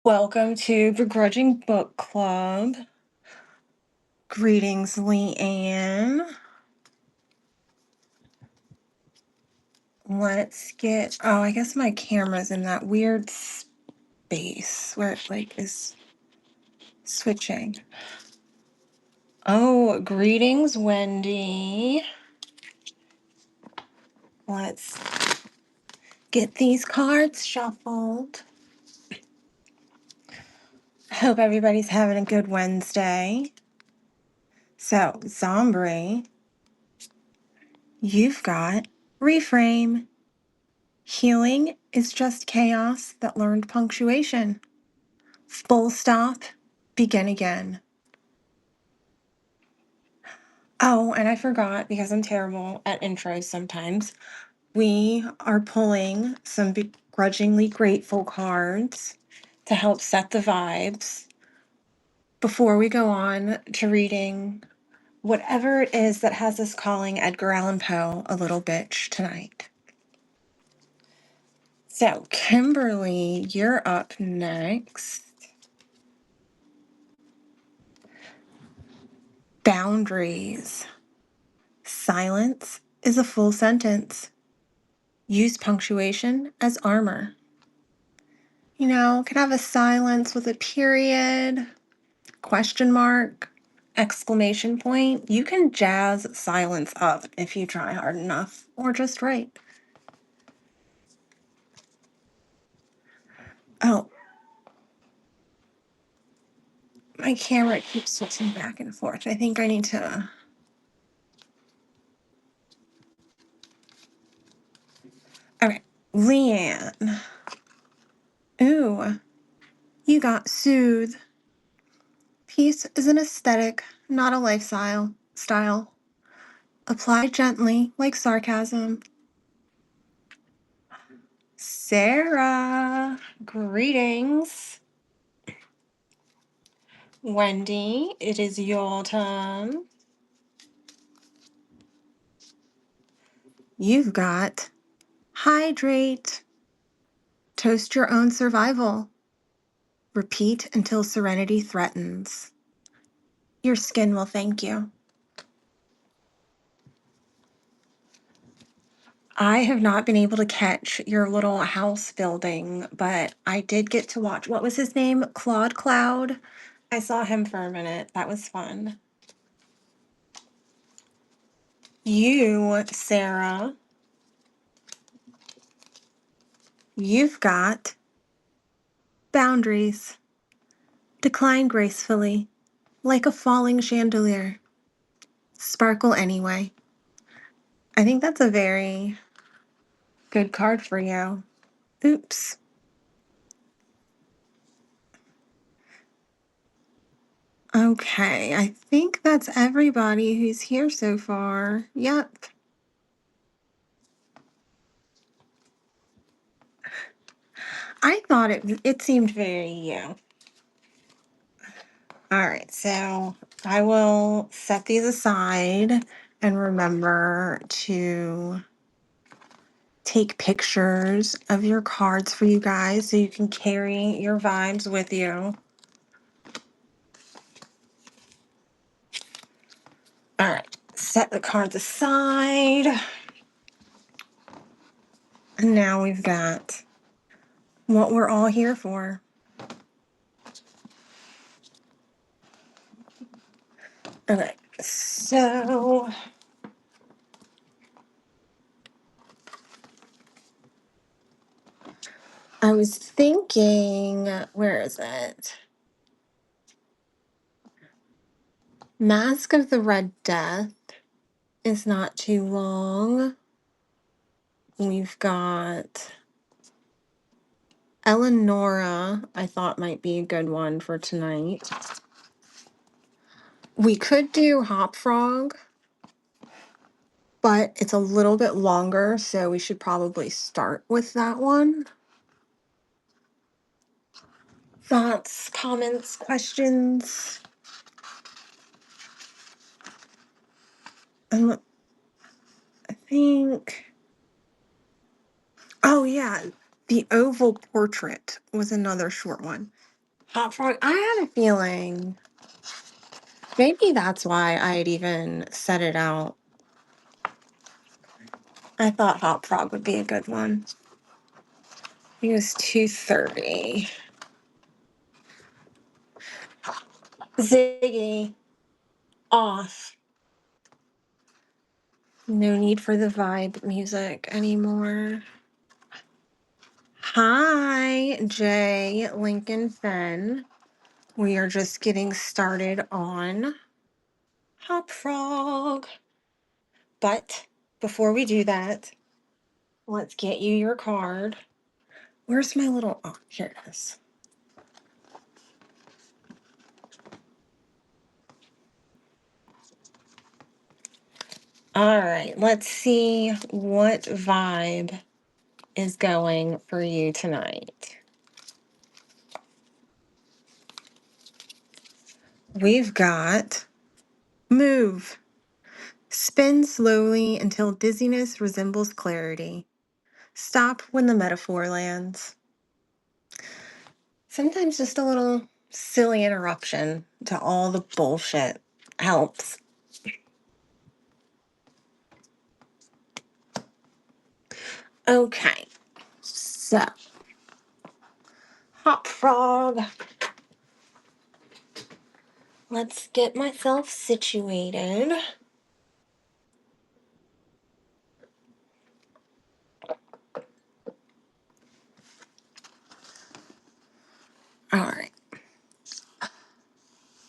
Welcome to Begrudging Book Club. Greetings, Leanne. I guess my camera's in that weird space where it is switching. Oh, greetings, Wendy. Let's get these cards shuffled. Hope everybody's having a good Wednesday. So, Zombie, you've got reframe. Healing is just chaos that learned punctuation. Full stop, begin again. Oh, and I forgot because I'm terrible at intros sometimes. We are pulling some begrudgingly grateful cards to help set the vibes before we go on to reading whatever it is that has us calling Edgar Allan Poe a little bitch tonight. So, Kimberly, you're up next. Boundaries. Silence is a full sentence. Use punctuation as armor. Can have a silence with a period, question mark, exclamation point. You can jazz silence up if you try hard enough or just right. Oh, my camera keeps switching back and forth. I think I need to. Okay, Leanne. Ooh, you got soothe. Peace is an aesthetic, not a lifestyle. Apply gently, like sarcasm. Sarah, greetings. Wendy, it is your turn. You've got hydrate. Toast your own survival. Repeat until serenity threatens. Your skin will thank you. I have not been able to catch your little house building, but I did get to watch. What was his name? Claude Cloud. I saw him for a minute. That was fun. You, Sarah, you've got boundaries. Decline gracefully, like a falling chandelier. Sparkle anyway. I think that's a very good card for you. Oops. Okay, I think that's everybody who's here so far. Yep. I thought it seemed very you. All right, so I will set these aside and remember to take pictures of your cards for you guys so you can carry your vibes with you. All right, set the cards aside. And now we've got what we're all here for. Okay, so I was thinking, where is it? Mask of the Red Death is not too long. We've got Eleonora, I thought might be a good one for tonight. We could do Hop Frog, but it's a little bit longer, so we should probably start with that one. Thoughts, comments, questions? I think. Oh, yeah. The Oval Portrait was another short one. Hot frog. I had a feeling maybe that's why I had even set it out. I thought hot frog would be a good one. It was 2:30. Ziggy off. No need for the vibe music anymore. Hi, Jay, Lincoln, Fenn. We are just getting started on Hop Frog. But before we do that, let's get you your card. Where's my little, oh, here it is. All right, let's see what vibe is going for you tonight. We've got move. Spin slowly until dizziness resembles clarity. Stop when the metaphor lands. Sometimes just a little silly interruption to all the bullshit helps. Okay, so hop frog. Let's get myself situated. All right.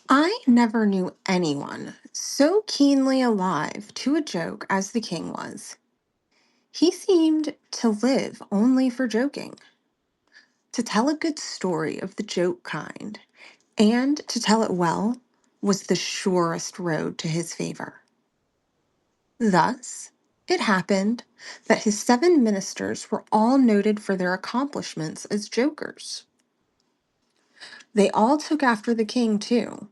I never knew anyone so keenly alive to a joke as the king was. He seemed to live only for joking, to tell a good story of the joke kind, and to tell it well was the surest road to his favor. Thus, it happened that his 7 ministers were all noted for their accomplishments as jokers. They all took after the king, too,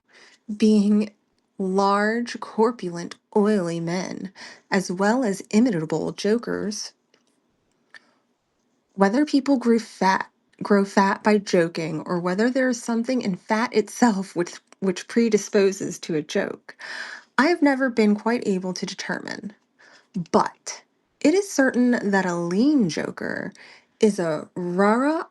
being large, corpulent, oily men, as well as imitable jokers. Whether people grow fat by joking, or whether there is something in fat itself which predisposes to a joke, I have never been quite able to determine. But it is certain that a lean joker is a rara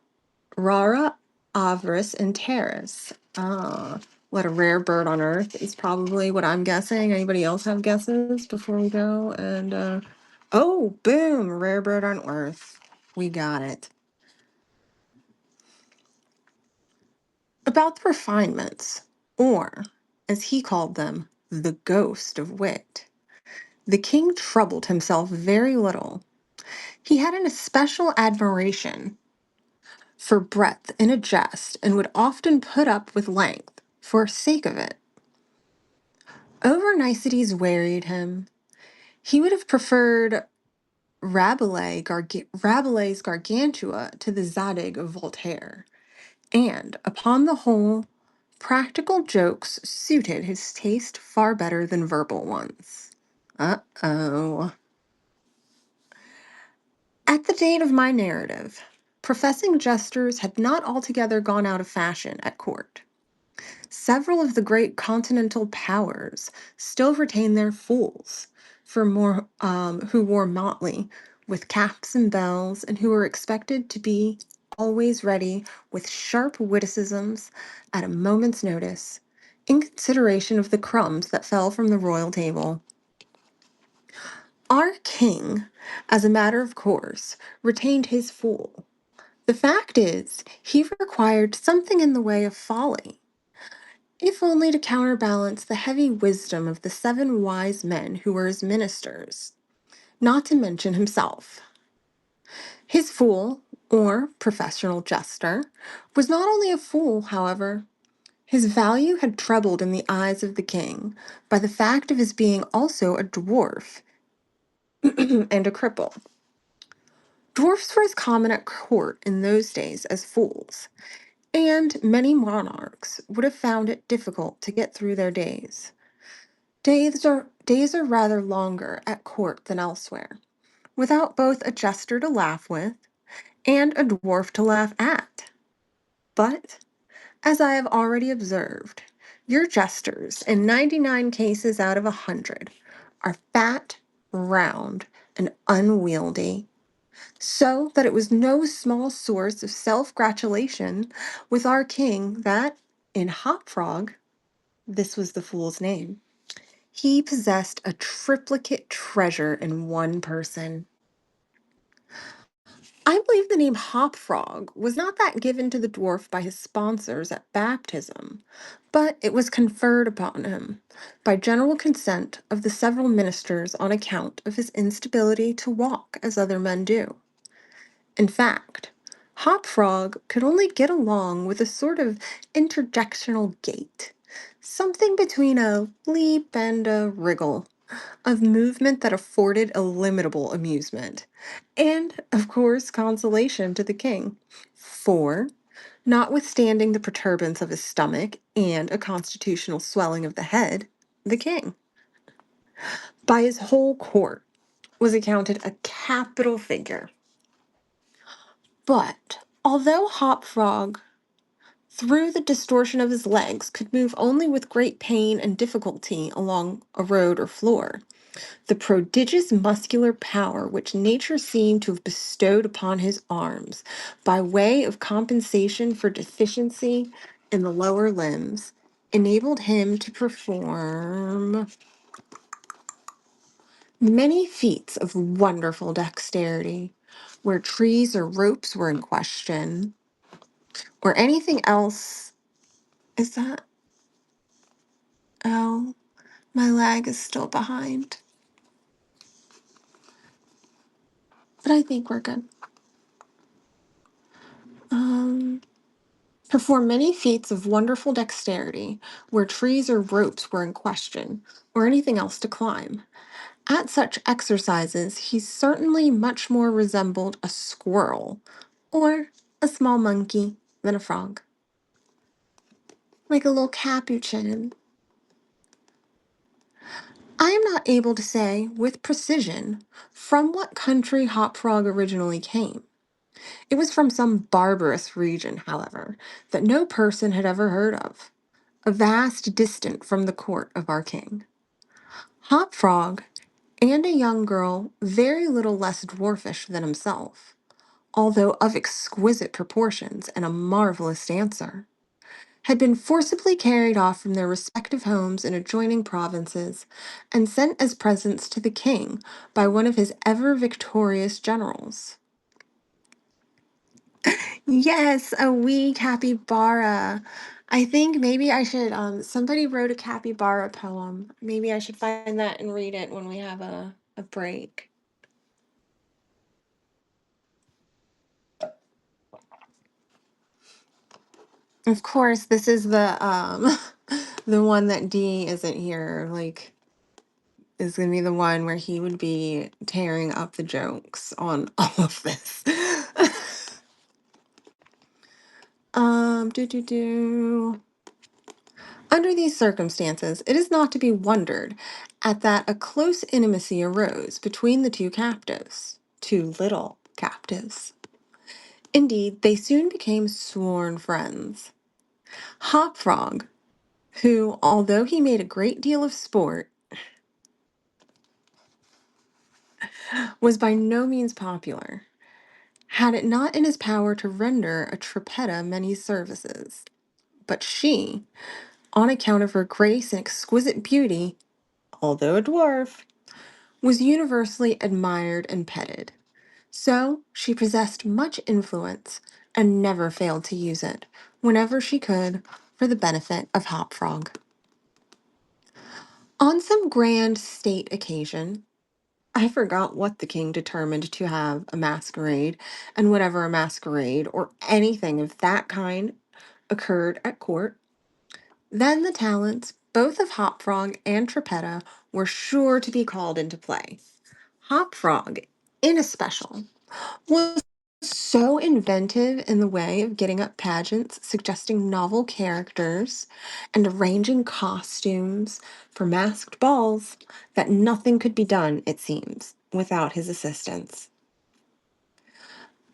avarice in terrace. Ah, what a rare bird on earth is probably what I'm guessing. Anybody else have guesses before we go? And oh, boom, rare bird on earth. We got it. About the refinements, or as he called them, the ghost of wit. The king troubled himself very little. He had an especial admiration for breadth in a jest and would often put up with length for sake of it. Over niceties wearied him. He would have preferred Rabelais' Gargantua to the Zadig of Voltaire, and, upon the whole, practical jokes suited his taste far better than verbal ones. Uh-oh. At the date of my narrative, professing jesters had not altogether gone out of fashion at court. Several of the great continental powers still retained their fools, who wore motley, with caps and bells, and who were expected to be always ready with sharp witticisms at a moment's notice, in consideration of the crumbs that fell from the royal table. Our king, as a matter of course, retained his fool. The fact is, he required something in the way of folly, if only to counterbalance the heavy wisdom of the 7 wise men who were his ministers, not to mention himself. His fool, or professional jester, was not only a fool, however. His value had trebled in the eyes of the king by the fact of his being also a dwarf and a cripple. Dwarfs were as common at court in those days as fools, and many monarchs would have found it difficult to get through their days. Days are rather longer at court than elsewhere, without both a jester to laugh with and a dwarf to laugh at. But As I have already observed, your jesters, in 99 cases out of 100, are fat, round, and unwieldy, so that it was no small source of self-gratulation with our king that, in Hop Frog, this was the fool's name, he possessed a triplicate treasure in one person. I believe the name Hop Frog was not that given to the dwarf by his sponsors at baptism, but it was conferred upon him by general consent of the several ministers on account of his instability to walk as other men do. In fact, Hop Frog could only get along with a sort of interjectional gait, something between a leap and a wriggle, of movement that afforded illimitable amusement, and, of course, consolation to the king. For, notwithstanding the perturbance of his stomach and a constitutional swelling of the head, the king, by his whole court, was accounted a capital figure. But, although Hop Frog, through the distortion of his legs, could move only with great pain and difficulty along a road or floor, the prodigious muscular power which nature seemed to have bestowed upon his arms, by way of compensation for deficiency in the lower limbs, enabled him to perform many feats of wonderful dexterity, where trees or ropes were in question, or anything else. Is that? Oh, my lag is still behind. But I think we're good. Um, Perform many feats of wonderful dexterity, where trees or ropes were in question, or anything else to climb. At such exercises, he certainly much more resembled a squirrel, or a small monkey, than a frog. Like a little capuchin. I am not able to say with precision from what country Hop Frog originally came. It was from some barbarous region, however, that no person had ever heard of, a vast distant from the court of our king. Hop Frog, and a young girl very little less dwarfish than himself, although of exquisite proportions and a marvelous dancer, had been forcibly carried off from their respective homes in adjoining provinces and sent as presents to the king by one of his ever victorious generals. Yes, a wee capybara. I think maybe I should, somebody wrote a capybara poem. Maybe I should find that and read it when we have a break. Of course, this is the the one that D isn't here, like, is gonna be the one where he would be tearing up the jokes on all of this. Do do do. Under these circumstances, it is not to be wondered at that a close intimacy arose between the two little captives. Indeed, they soon became sworn friends. Hop Frog, who, although he made a great deal of sport, was by no means popular, had it not in his power to render a Trippetta many services. But she, on account of her grace and exquisite beauty, although a dwarf, was universally admired and petted. So she possessed much influence and never failed to use it, whenever she could, for the benefit of Hop Frog. On some grand state occasion, I forgot what the king determined to have a masquerade, and whenever a masquerade or anything of that kind occurred at court, then the talents, both of Hop Frog and Trippetta, were sure to be called into play. Hop Frog, in especial, was so inventive in the way of getting up pageants, suggesting novel characters, and arranging costumes for masked balls, that nothing could be done, it seems, without his assistance.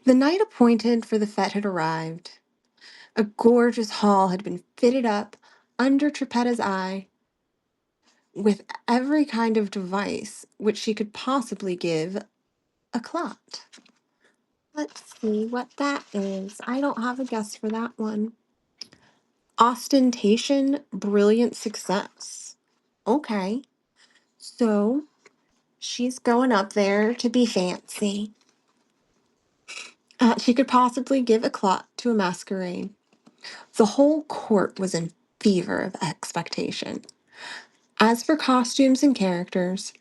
The night appointed for the fete had arrived. A gorgeous hall had been fitted up under Trippetta's eye with every kind of device which she could possibly give a clot. Let's see what that is. I don't have a guess for that one. Ostentation, brilliant success. Okay, so she's going up there to be fancy. She could possibly give a clot to a masquerade. The whole court was in fever of expectation. As for costumes and characters,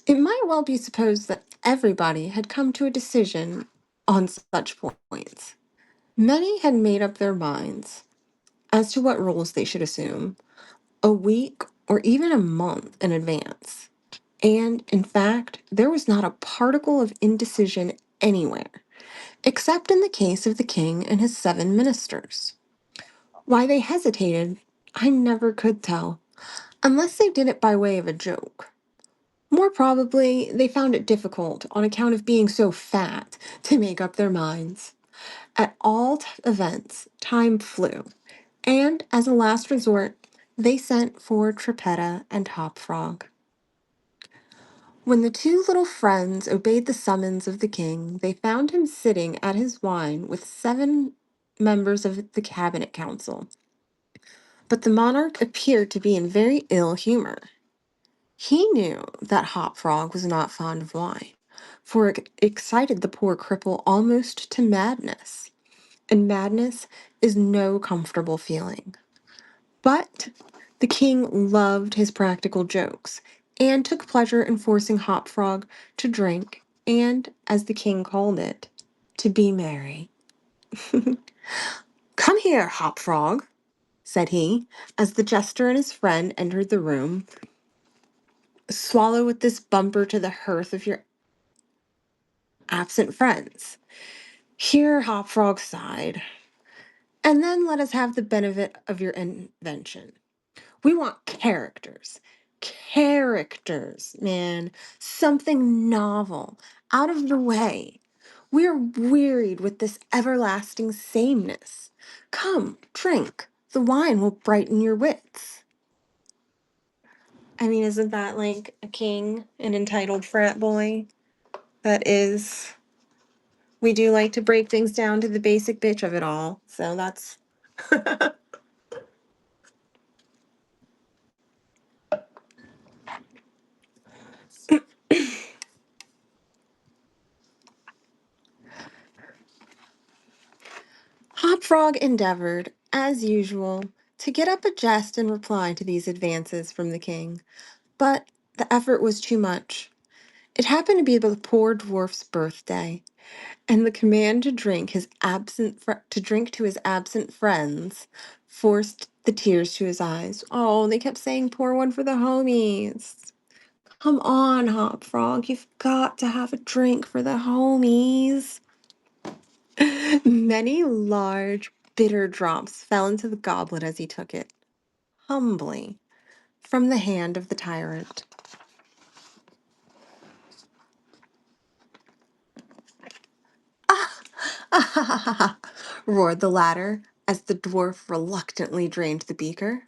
it might well be supposed that everybody had come to a decision on such points. Many had made up their minds as to what roles they should assume a week or even a month in advance. And in fact, there was not a particle of indecision anywhere, except in the case of the king and his 7 ministers. Why they hesitated, I never could tell, unless they did it by way of a joke. More probably, they found it difficult on account of being so fat to make up their minds. At all events, time flew, and as a last resort, they sent for Trippetta and Hop Frog. When the two little friends obeyed the summons of the king, they found him sitting at his wine with 7 members of the cabinet council. But the monarch appeared to be in very ill humor. He knew that Hop Frog was not fond of wine, for it excited the poor cripple almost to madness, and madness is no comfortable feeling. But the king loved his practical jokes and took pleasure in forcing Hop Frog to drink and, as the king called it, to be merry. Come here, Hop Frog, said he, as the jester and his friend entered the room. Swallow with this bumper to the hearth of your absent friends. Here, Hop Frog sighed. And then let us have the benefit of your invention. We want characters. Characters, man. Something novel, out of the way. We are wearied with this everlasting sameness. Come, drink. The wine will brighten your wits. I mean, isn't that like a king, an entitled frat boy? That is. We do like to break things down to the basic bitch of it all. So that's. Hop Frog endeavored, as usual, to get up a jest in reply to these advances from the king, but the effort was too much. It happened to be the poor dwarf's birthday, and the command to drink to his absent friends forced the tears to his eyes. Oh, they kept saying, "Pour one for the homies." Come on, Hop Frog, you've got to have a drink for the homies. Many large, bitter drops fell into the goblet as he took it, humbly, from the hand of the tyrant. Ah! Ah ha ha ha! Ha, roared the latter as the dwarf reluctantly drained the beaker.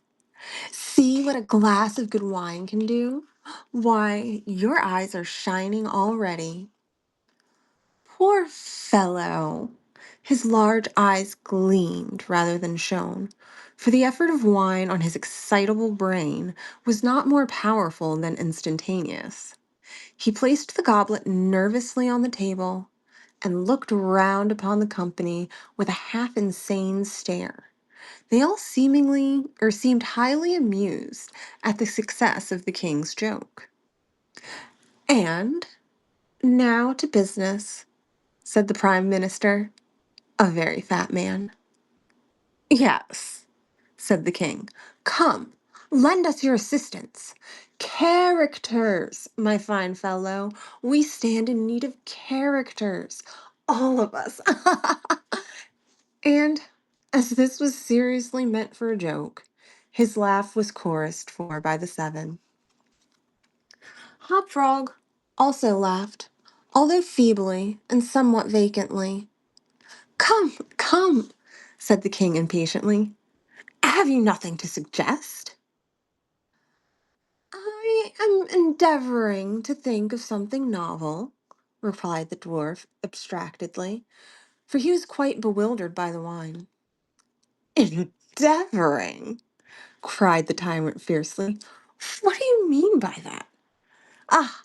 See what a glass of good wine can do? Why, your eyes are shining already. Poor fellow! His large eyes gleamed rather than shone, for the effort of wine on his excitable brain was not more powerful than instantaneous. He placed the goblet nervously on the table and looked round upon the company with a half insane stare. They all seemed highly amused at the success of the king's joke. And now to business, said the prime minister, a very fat man. Yes, said the king. Come, lend us your assistance. Characters, my fine fellow. We stand in need of characters. All of us. And as this was seriously meant for a joke, his laugh was chorused for by the 7. Hop Frog also laughed, although feebly and somewhat vacantly. Come, come, said the king impatiently. Have you nothing to suggest? I am endeavoring to think of something novel, replied the dwarf abstractedly, for he was quite bewildered by the wine. Endeavoring, cried the tyrant fiercely. What do you mean by that? Ah,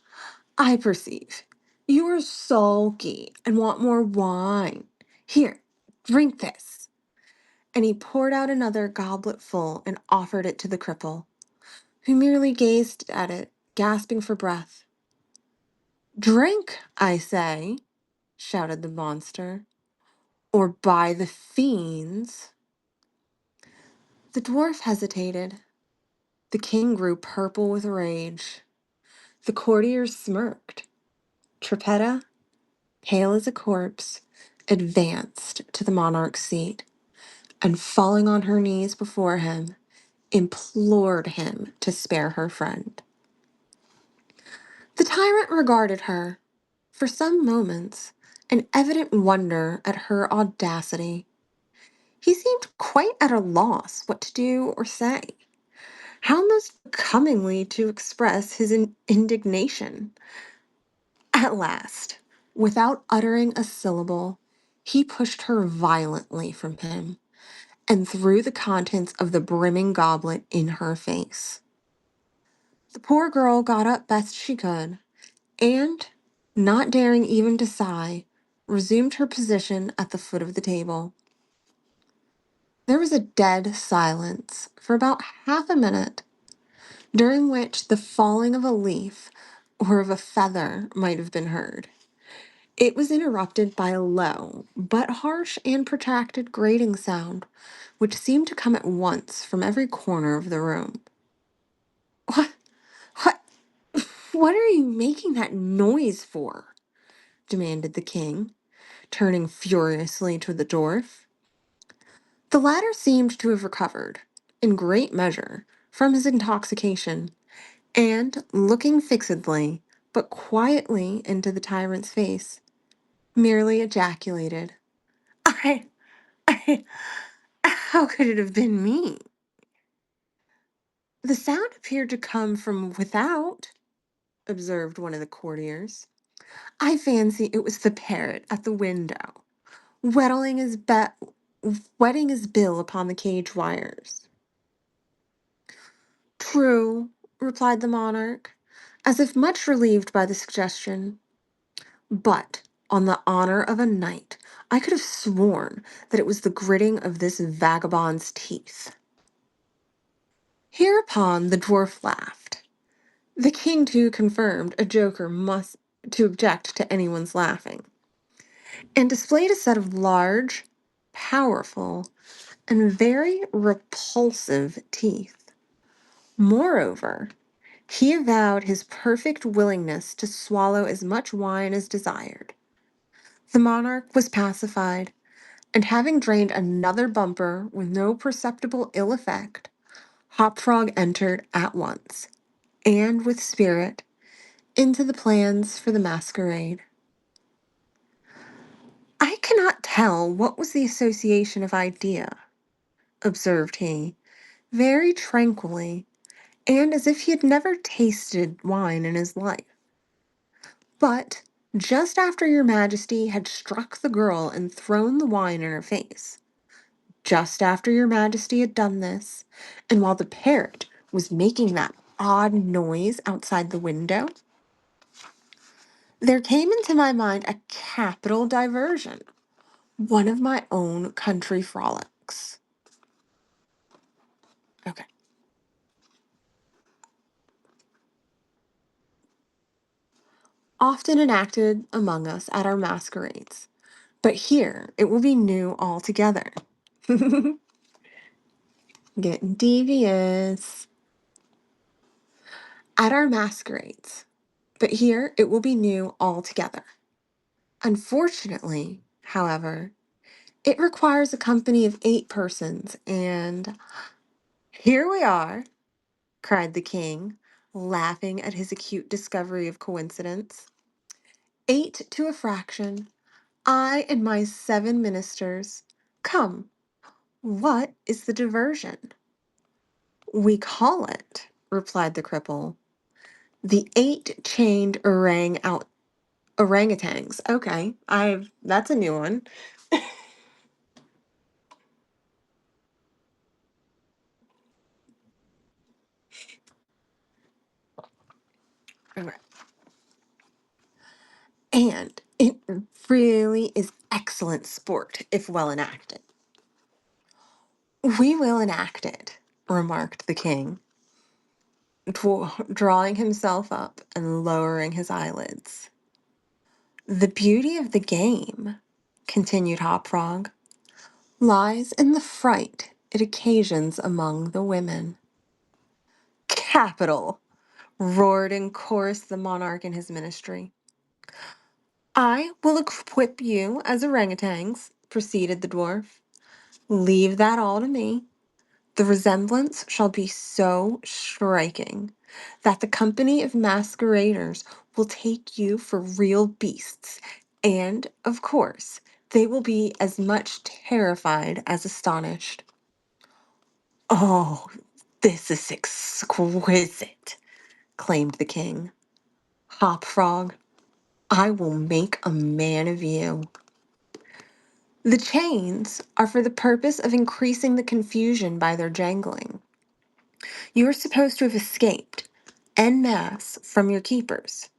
I perceive. You are sulky and want more wine. Here, drink this. And he poured out another goblet full and offered it to the cripple, who merely gazed at it, gasping for breath. Drink, I say, shouted the monster, or by the fiends. The dwarf hesitated. The king grew purple with rage. The courtiers smirked. Trippetta, pale as a corpse, advanced to the monarch's seat, and falling on her knees before him, implored him to spare her friend. The tyrant regarded her, for some moments, in evident wonder at her audacity. He seemed quite at a loss what to do or say, how most becomingly to express his indignation. At last, without uttering a syllable, he pushed her violently from him and threw the contents of the brimming goblet in her face. The poor girl got up best she could, and, not daring even to sigh, resumed her position at the foot of the table. There was a dead silence for about half a minute, during which the falling of a leaf or of a feather might have been heard. It was interrupted by a low, but harsh and protracted grating sound, which seemed to come at once from every corner of the room. What, what, what are you making that noise for? Demanded the king, turning furiously to the dwarf. The latter seemed to have recovered, in great measure, from his intoxication, and, looking fixedly, but quietly into the tyrant's face, merely ejaculated, I, I, how could it have been me? The sound appeared to come from without, observed one of the courtiers. I fancy it was the parrot at the window, wetting his, wetting his bill upon the cage wires. True, replied the monarch, as if much relieved by the suggestion. But, on the honor of a knight, I could have sworn that it was the gritting of this vagabond's teeth. Hereupon the dwarf laughed. The king, too, confirmed a joker must to object to anyone's laughing, and displayed a set of large, powerful, and very repulsive teeth. Moreover, he avowed his perfect willingness to swallow as much wine as desired. The monarch was pacified, and having drained another bumper with no perceptible ill effect, Hopfrog entered at once, and with spirit, into the plans for the masquerade. I cannot tell what was the association of idea, observed he, very tranquilly, and as if he had never tasted wine in his life. But just after your majesty had struck the girl and thrown the wine in her face, just after your majesty had done this, and while the parrot was making that odd noise outside the window, there came into my mind a capital diversion, one of my own country frolics. Okay. Often enacted among us at our masquerades, but here it will be new altogether. Getting devious. At our masquerades, but here it will be new altogether. Unfortunately, however, it requires a company of 8 persons, and here we are, cried the king, laughing at his acute discovery of coincidence. 8 to a fraction, I and my 7 ministers. Come, What is the diversion? We call it, replied the cripple, the eight chained orangutans. Okay, I've that's a new one. Okay. And it really is excellent sport if well enacted. We will enact it, remarked the king, drawing himself up and lowering his eyelids. The beauty of the game, continued Hop Frog, lies in the fright it occasions among the women. Capital! Roared in chorus the monarch and his ministry. I will equip you as orangutans, proceeded the dwarf. Leave that all to me. The resemblance shall be so striking that the company of masqueraders will take you for real beasts, and, of course, they will be as much terrified as astonished. Oh, this is exquisite, claimed the king. Hop Frog, I will make a man of you. The chains are for the purpose of increasing the confusion by their jangling. You are supposed to have escaped en masse from your keepers.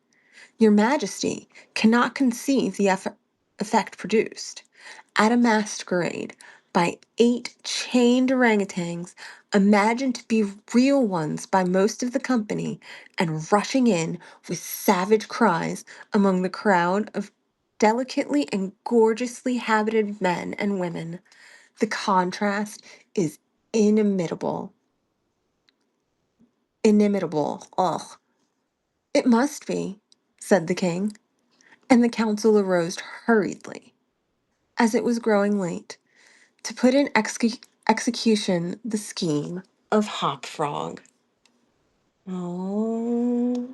Your Majesty cannot conceive the effect produced at a masquerade by eight chained orangutans imagined to be real ones by most of the company and rushing in with savage cries among the crowd of delicately and gorgeously habited men and women. The contrast is inimitable. Inimitable. Ugh. It must be, said the king, and the council arose hurriedly, as it was growing late, to put in execution the scheme of Hop Frog. Oh.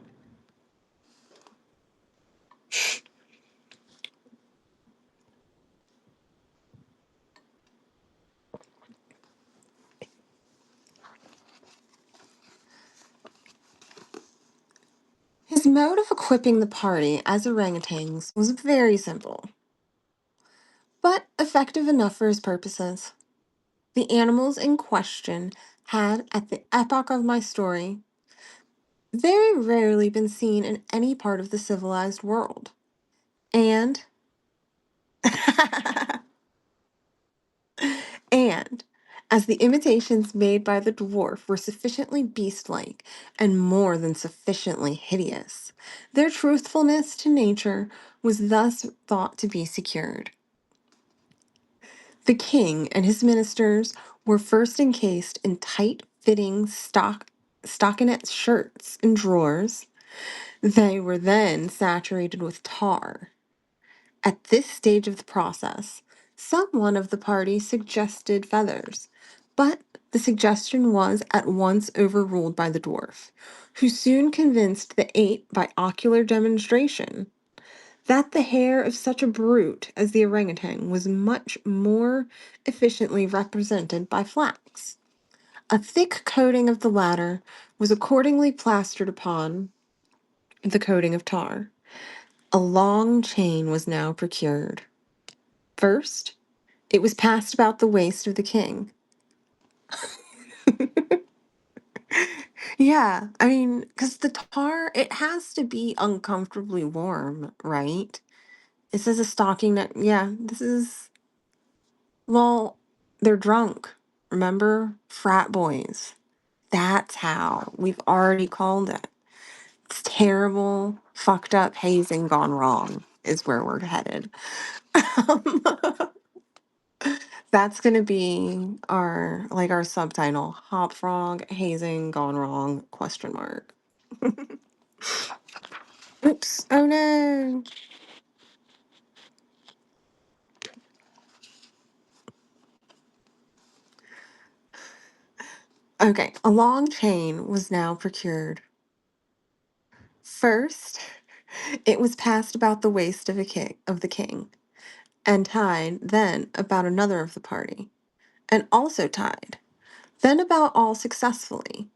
His mode of equipping the party as orangutans was very simple, but effective enough for his purposes. The animals in question had, at the epoch of my story, very rarely been seen in any part of the civilized world. And, and, as the imitations made by the dwarf were sufficiently beast-like and more than sufficiently hideous, their truthfulness to nature was thus thought to be secured. The king and his ministers were first encased in tight-fitting stockinette shirts and drawers. They were then saturated with tar. At this stage of the process, someone of the party suggested feathers, but the suggestion was at once overruled by the dwarf, who soon convinced the eight by ocular demonstration that the hair of such a brute as the orangutan was much more efficiently represented by flax. A thick coating of the latter was accordingly plastered upon the coating of tar. A long chain was now procured. First, it was passed about the waist of the king. Yeah, I mean, because the tar, it has to be uncomfortably warm, right? It says a stocking neck. Yeah, this is, well, they're drunk. Remember? Frat boys. That's how. We've already called it. It's terrible, fucked up hazing gone wrong, is where we're headed. That's gonna be our subtitle. Hop Frog hazing gone wrong question mark. Oops. Oh no. Okay, a long chain was now procured. First, it was passed about the waist of the king, and tied then about another of the party. and also tied, then about all successively,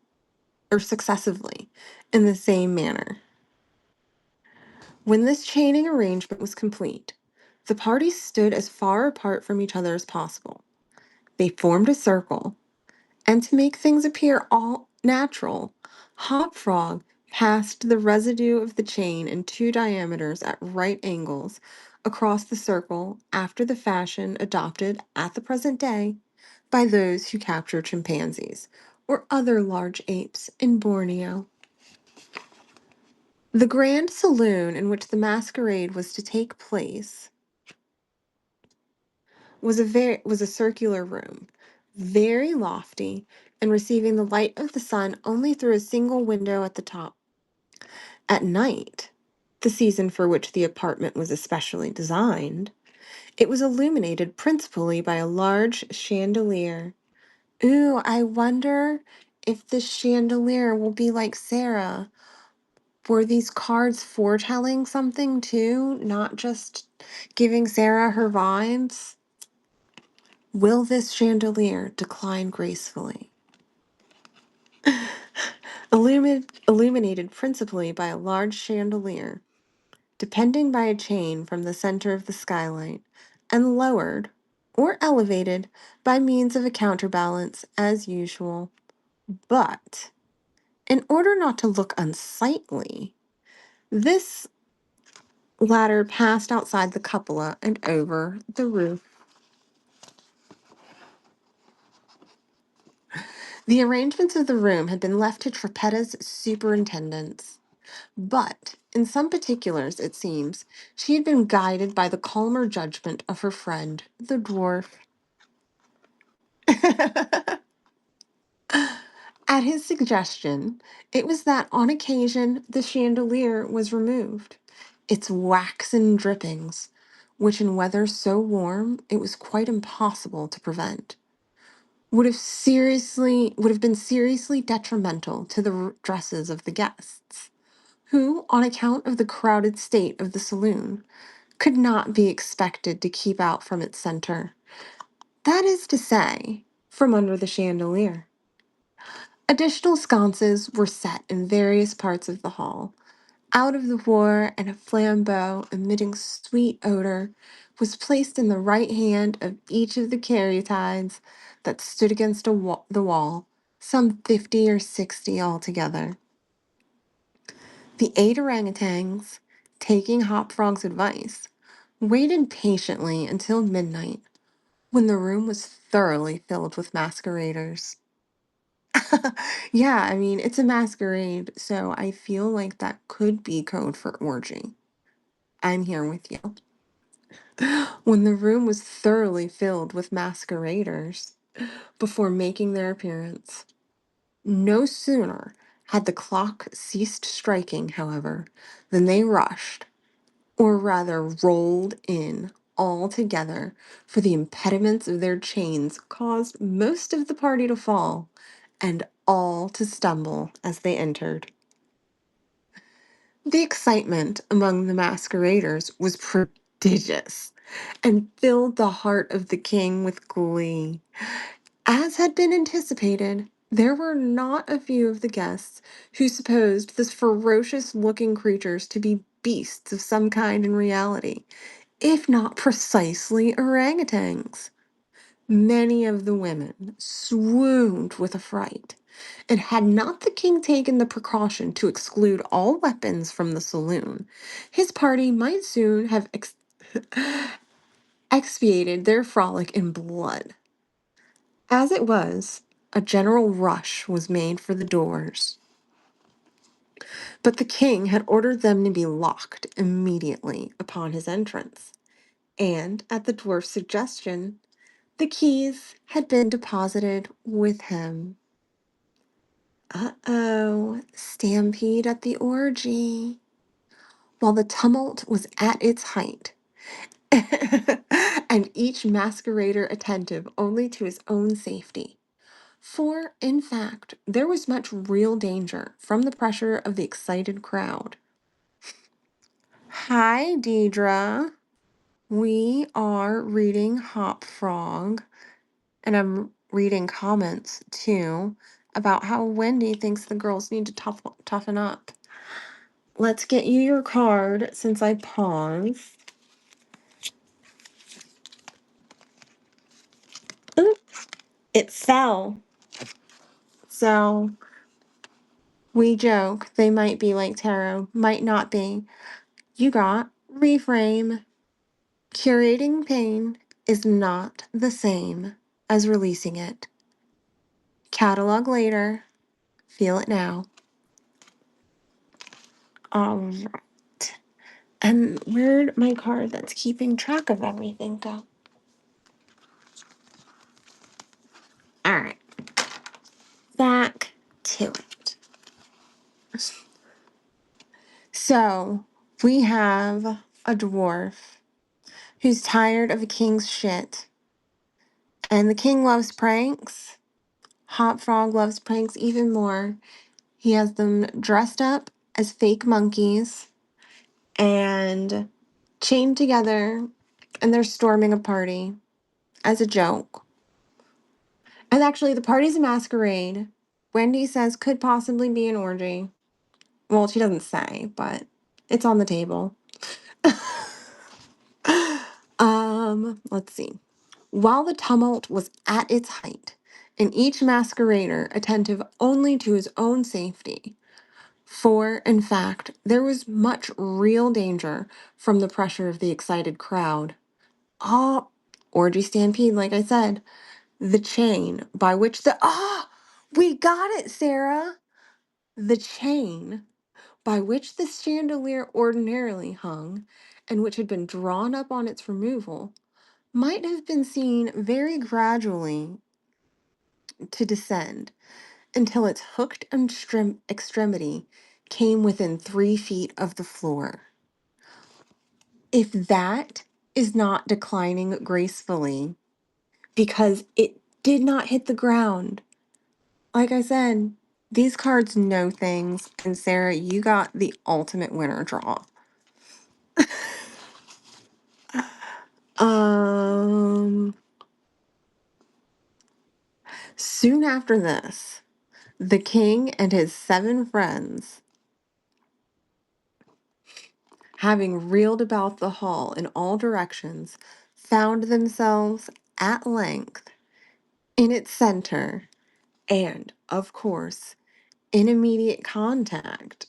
in the same manner. When this chaining arrangement was complete, the parties stood as far apart from each other as possible. They formed a circle, and to make things appear all natural, Hop Frog passed the residue of the chain in two diameters at right angles across the circle after the fashion adopted at the present day by those who capture chimpanzees or other large apes in Borneo. The grand saloon in which the masquerade was to take place was a circular room, very lofty, and receiving the light of the sun only through a single window at the top. At night, the season for which the apartment was especially designed, it was illuminated principally by a large chandelier. Ooh, I wonder if this chandelier will be like Sarah. Were these cards foretelling something too, not just giving Sarah her vibes? Will this chandelier decline gracefully? Illuminated principally by a large chandelier, depending by a chain from the center of the skylight, and lowered or elevated by means of a counterbalance as usual. But, in order not to look unsightly, this ladder passed outside the cupola and over the roof. The arrangements of the room had been left to Trippetta's superintendence. But, in some particulars, it seems, she had been guided by the calmer judgment of her friend, the dwarf. At his suggestion, it was that on occasion the chandelier was removed, its waxen drippings, which in weather so warm it was quite impossible to prevent, would have been seriously detrimental to the dresses of the guests, who, on account of the crowded state of the saloon, could not be expected to keep out from its center. That is to say, from under the chandelier. Additional sconces were set in various parts of the hall. Out of the war, and a flambeau emitting sweet odor was placed in the right hand of each of the caryatides that stood against the wall, some 50 or 60 altogether. The 8 orangutans, taking Hop Frog's advice, waited patiently until midnight, when the room was thoroughly filled with masqueraders. Yeah, I mean, it's a masquerade, so I feel like that could be code for orgy. I'm here with you. When the room was thoroughly filled with masqueraders before making their appearance. No sooner had the clock ceased striking, however, than they rushed, or rather rolled in all together, for the impediments of their chains caused most of the party to fall, and all to stumble as they entered. The excitement among the masqueraders was prodigious, and filled the heart of the king with glee. As had been anticipated, there were not a few of the guests who supposed the ferocious looking creatures to be beasts of some kind in reality, if not precisely orangutans. Many of the women swooned with affright, and had not the king taken the precaution to exclude all weapons from the saloon, his party might soon have expiated their frolic in blood. As it was, a general rush was made for the doors, but the king had ordered them to be locked immediately upon his entrance, and, at the dwarf's suggestion, the keys had been deposited with him. Uh-oh, stampede at the orgy. While the tumult was at its height, and each masquerader attentive only to his own safety. For, in fact, there was much real danger from the pressure of the excited crowd. Hi, Deidre. We are reading Hop Frog, And I'm reading comments too about how Wendy thinks the girls need to toughen up. Let's get you your card since I paused. Oop, it fell. So we joke they might be like tarot, might not be. You got reframe. Curating pain is not the same as releasing it. Catalog later, feel it now. All right. And where'd my card that's keeping track of everything go? All right. Back to it. So we have a dwarf who's tired of a king's shit. And the king loves pranks. Hop Frog loves pranks even more. He has them dressed up as fake monkeys and chained together, and they're storming a party as a joke. And actually, the party's a masquerade. Wendy says could possibly be an orgy. Well, she doesn't say, but it's on the table. Let's see. While the tumult was at its height, and each masquerader attentive only to his own safety, for, in fact, there was much real danger from the pressure of the excited crowd. Ah, orgy stampede, like I said. The chain by which we got it, Sarah. The chain by which the chandelier ordinarily hung, and which had been drawn up on its removal, might have been seen very gradually to descend until its hooked extremity came within 3 feet of the floor. If that is not declining gracefully, because it did not hit the ground. Like I said, these cards know things, and Sarah, you got the ultimate winner draw. Um, Soon after this, the king and his 7 friends, having reeled about the hall in all directions, found themselves at length in its center and, of course, in immediate contact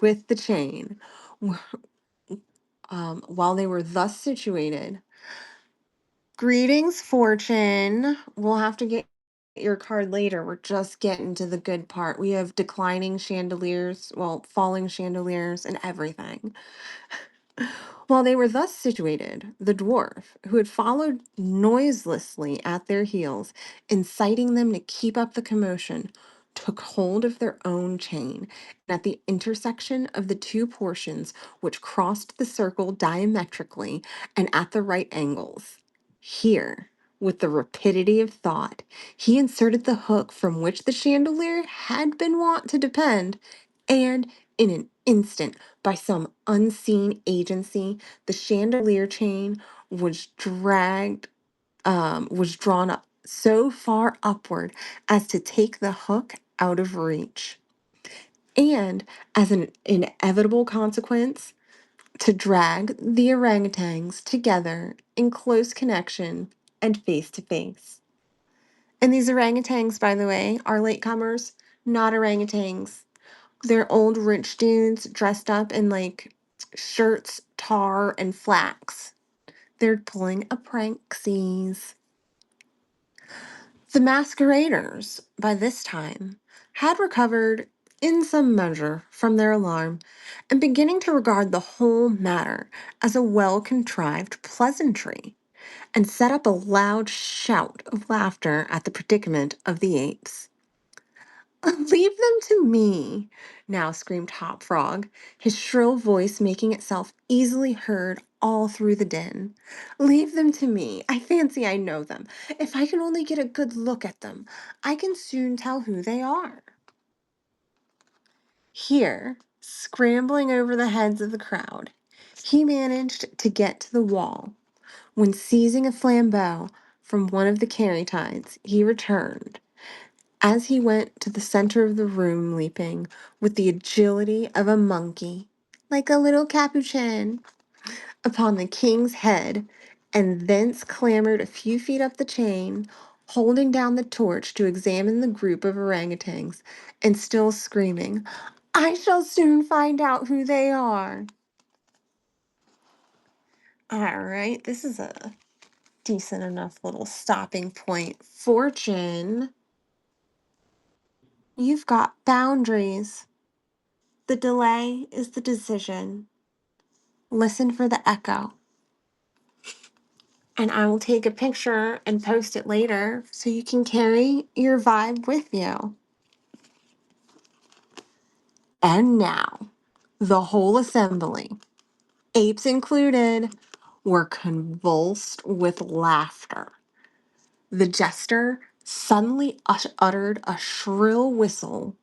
with the chain. While they were thus situated, greetings, Fortune. We'll have to get your card later. We're just getting to the good part. We have declining chandeliers, well, falling chandeliers, and everything. While they were thus situated, the dwarf, who had followed noiselessly at their heels, inciting them to keep up the commotion, took hold of their own chain, and at the intersection of the two portions which crossed the circle diametrically and at the right angles, here, with the rapidity of thought, he inserted the hook from which the chandelier had been wont to depend, and in an instant, by some unseen agency, the chandelier chain was drawn up so far upward as to take the hook out of reach. And as an inevitable consequence, to drag the orangutans together in close connection and face to face. And these orangutans, by the way, are latecomers, not orangutans. They're old rich dudes dressed up in like shirts, tar, and flax. They're pulling a pranksies. The masqueraders, by this time, had recovered in some measure from their alarm and beginning to regard the whole matter as a well contrived pleasantry, and set up a loud shout of laughter at the predicament of the apes. Leave them to me, now screamed Hop Frog, his shrill voice making itself easily heard all through the din. Leave them to me. I fancy I know them. If I can only get a good look at them, I can soon tell who they are. Here, scrambling over the heads of the crowd, he managed to get to the wall, when seizing a flambeau, from one of the carry tides, he returned. As he went to the center of the room, leaping with the agility of a monkey, like a little capuchin, upon the king's head, and thence clambered a few feet up the chain, holding down the torch to examine the group of orangutans, and still screaming, "I shall soon find out who they are." All right, this is a decent enough little stopping point. Fortune, you've got boundaries. The delay is the decision. Listen for the echo. And I will take a picture and post it later so you can carry your vibe with you. And now, the whole assembly, apes included, were convulsed with laughter. The jester suddenly uttered a shrill whistle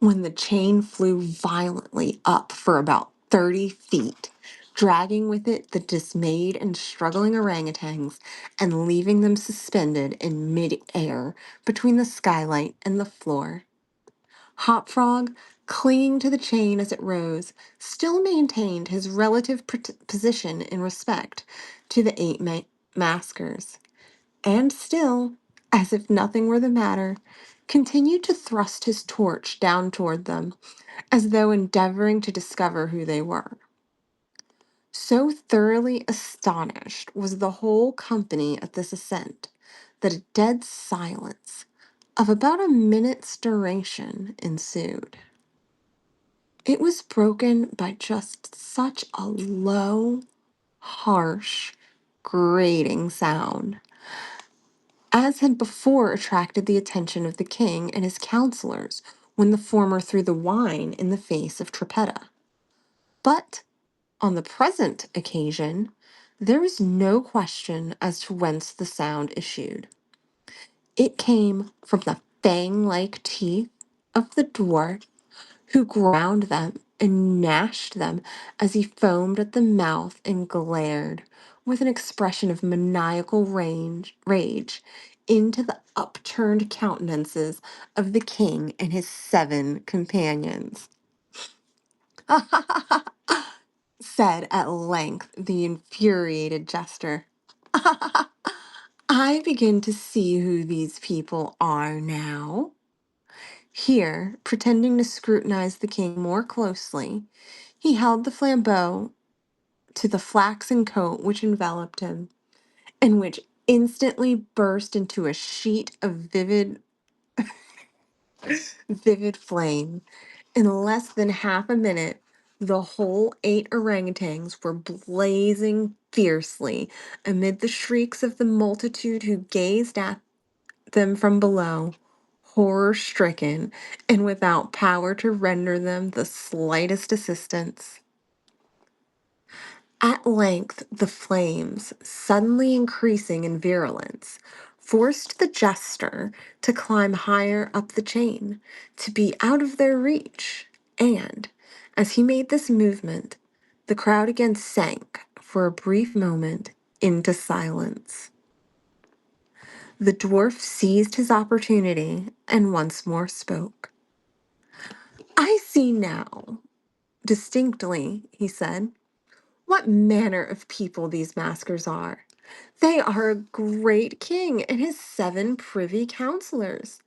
when the chain flew violently up for about 30 feet, dragging with it the dismayed and struggling orangutans and leaving them suspended in mid-air between the skylight and the floor. Hopfrog, clinging to the chain as it rose, still maintained his relative position in respect to the eight maskers, and still, as if nothing were the matter, continued to thrust his torch down toward them, as though endeavoring to discover who they were. So thoroughly astonished was the whole company at this ascent that a dead silence of about a minute's duration ensued. It was broken by just such a low, harsh, grating sound as had before attracted the attention of the king and his counselors when the former threw the wine in the face of Trippetta. But on the present occasion, there was no question as to whence the sound issued. It came from the fang like teeth of the dwarf, who ground them and gnashed them as he foamed at the mouth and glared with an expression of maniacal rage into the upturned countenances of the king and his 7 companions. Said at length the infuriated jester. I begin to see who these people are now. Here, pretending to scrutinize the king more closely, he held the flambeau to the flaxen coat which enveloped him, and which instantly burst into a sheet of vivid flame. In less than half a minute, the whole 8 orangutans were blazing fiercely amid the shrieks of the multitude who gazed at them from below, horror stricken and without power to render them the slightest assistance. At length, the flames, suddenly increasing in virulence, forced the jester to climb higher up the chain, to be out of their reach, and, as he made this movement, the crowd again sank for a brief moment into silence. The dwarf seized his opportunity and once more spoke. "I see now, distinctly," he said, "what manner of people these maskers are. They are a great king and his 7 privy counselors.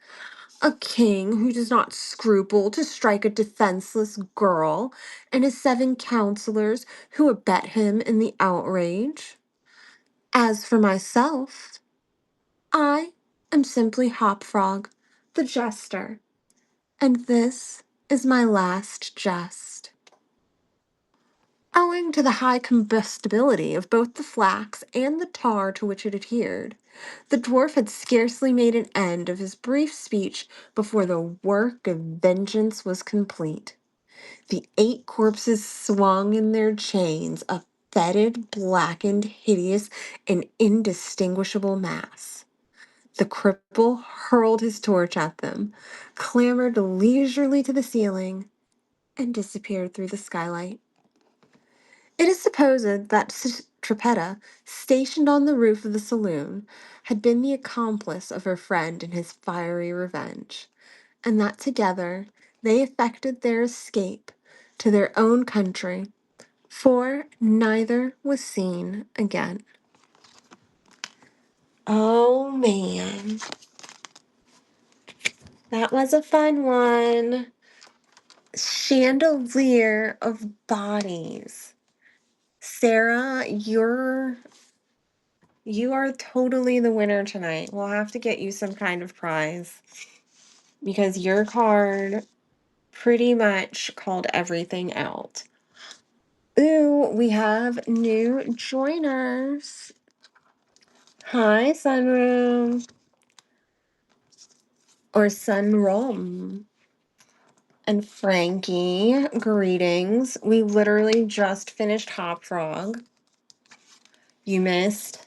A king who does not scruple to strike a defenseless girl, and his 7 counselors who abet him in the outrage. As for myself, I am simply Hopfrog, the jester, and this is my last jest." Owing to the high combustibility of both the flax and the tar to which it adhered, the dwarf had scarcely made an end of his brief speech before the work of vengeance was complete. The 8 corpses swung in their chains, a fetid, blackened, hideous, and indistinguishable mass. The cripple hurled his torch at them, clambered leisurely to the ceiling, and disappeared through the skylight. It is supposed that Trippetta, stationed on the roof of the saloon, had been the accomplice of her friend in his fiery revenge, and that together they effected their escape to their own country, for neither was seen again. Oh man, that was a fun one. Chandelier of Bodies. Sarah, you are totally the winner tonight. We'll have to get you some kind of prize because your card pretty much called everything out. Ooh, we have new joiners. Hi, Sunroom or Sunrom. And Frankie, greetings. We literally just finished Hop Frog. You missed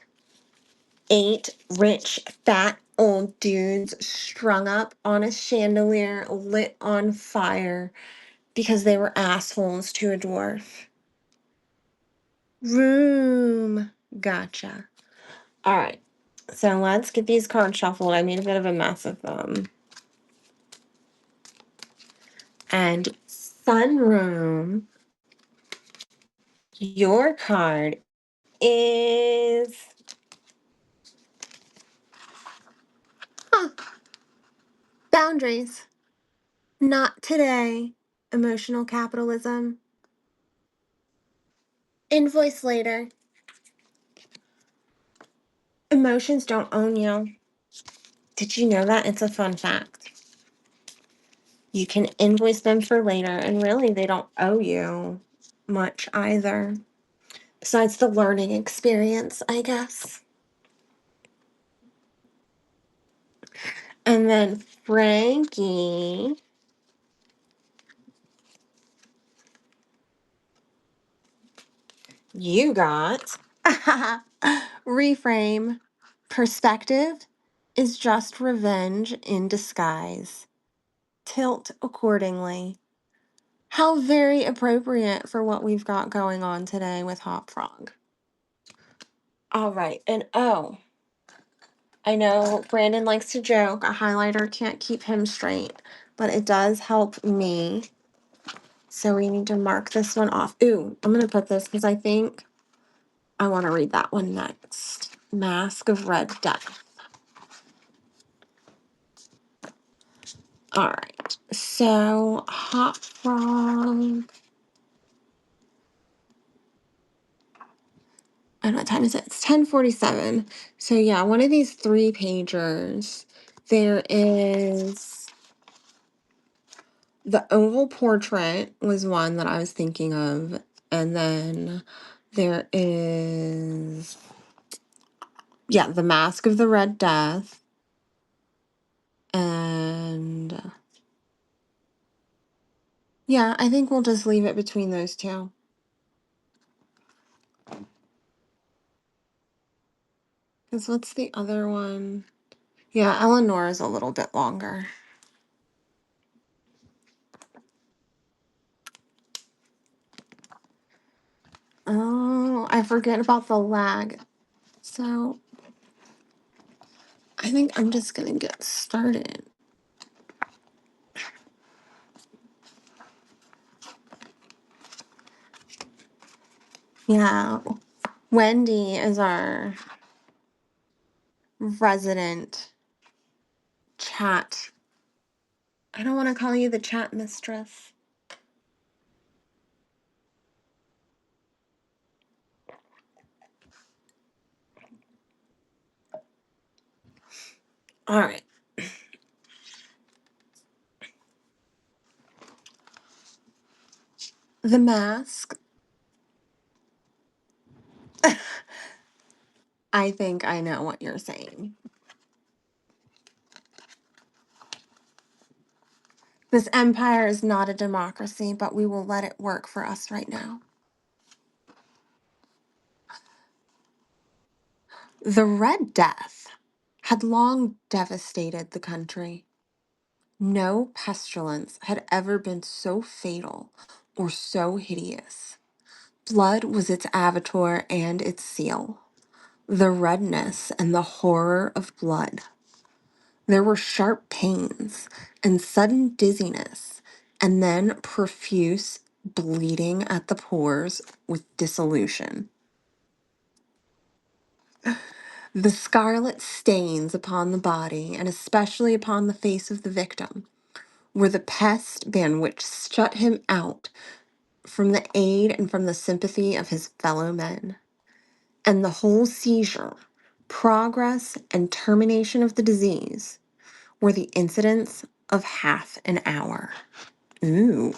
8 rich, fat, old dudes strung up on a chandelier lit on fire because they were assholes to a dwarf. Room. Gotcha. All right. So let's get these cards shuffled. I made a bit of a mess of them. And Sunroom, your card is huh, boundaries. Not today. Emotional capitalism. Invoice later. Emotions don't own you. Did you know that? It's a fun fact. You can invoice them for later, and really, they don't owe you much either. Besides the learning experience, I guess. And then Frankie, you got reframe. Perspective is just revenge in disguise. Tilt accordingly. How very appropriate for what we've got going on today with Hop Frog. All right, and oh, I know Brandon likes to joke, a highlighter can't keep him straight, but it does help me. So we need to mark this one off. Ooh, I'm going to put this because I think I want to read that one next. Mask of Red Death. All right, so Hop Frog. And what time is it? It's 10:47. So yeah, one of these 3-pagers. There is the oval portrait was one that I was thinking of. And then there is yeah, the Mask of the Red Death. And yeah, I think we'll just leave it between those two. Because what's the other one? Yeah, Eleanor is a little bit longer. Oh, I forget about the lag. So I think I'm just going to get started. Yeah, Wendy is our resident chat. I don't want to call you the chat mistress. All right. The mask. I think I know what you're saying. This empire is not a democracy, but we will let it work for us right now. The Red Death had long devastated the country. No pestilence had ever been so fatal or so hideous. Blood was its avatar and its seal, the redness and the horror of blood. There were sharp pains and sudden dizziness, and then profuse bleeding at the pores with dissolution. The scarlet stains upon the body, and especially upon the face of the victim, were the pest ban which shut him out from the aid and from the sympathy of his fellow men. And the whole seizure, progress, and termination of the disease were the incidents of half an hour. Ooh,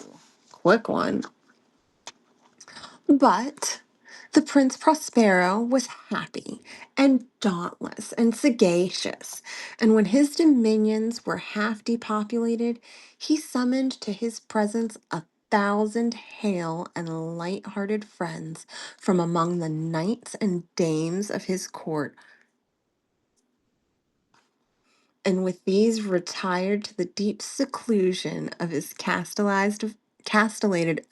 quick one. But the Prince Prospero was happy and dauntless and sagacious, and when his dominions were half depopulated, he summoned to his presence 1,000 hale and light-hearted friends from among the knights and dames of his court, and with these retired to the deep seclusion of his castellated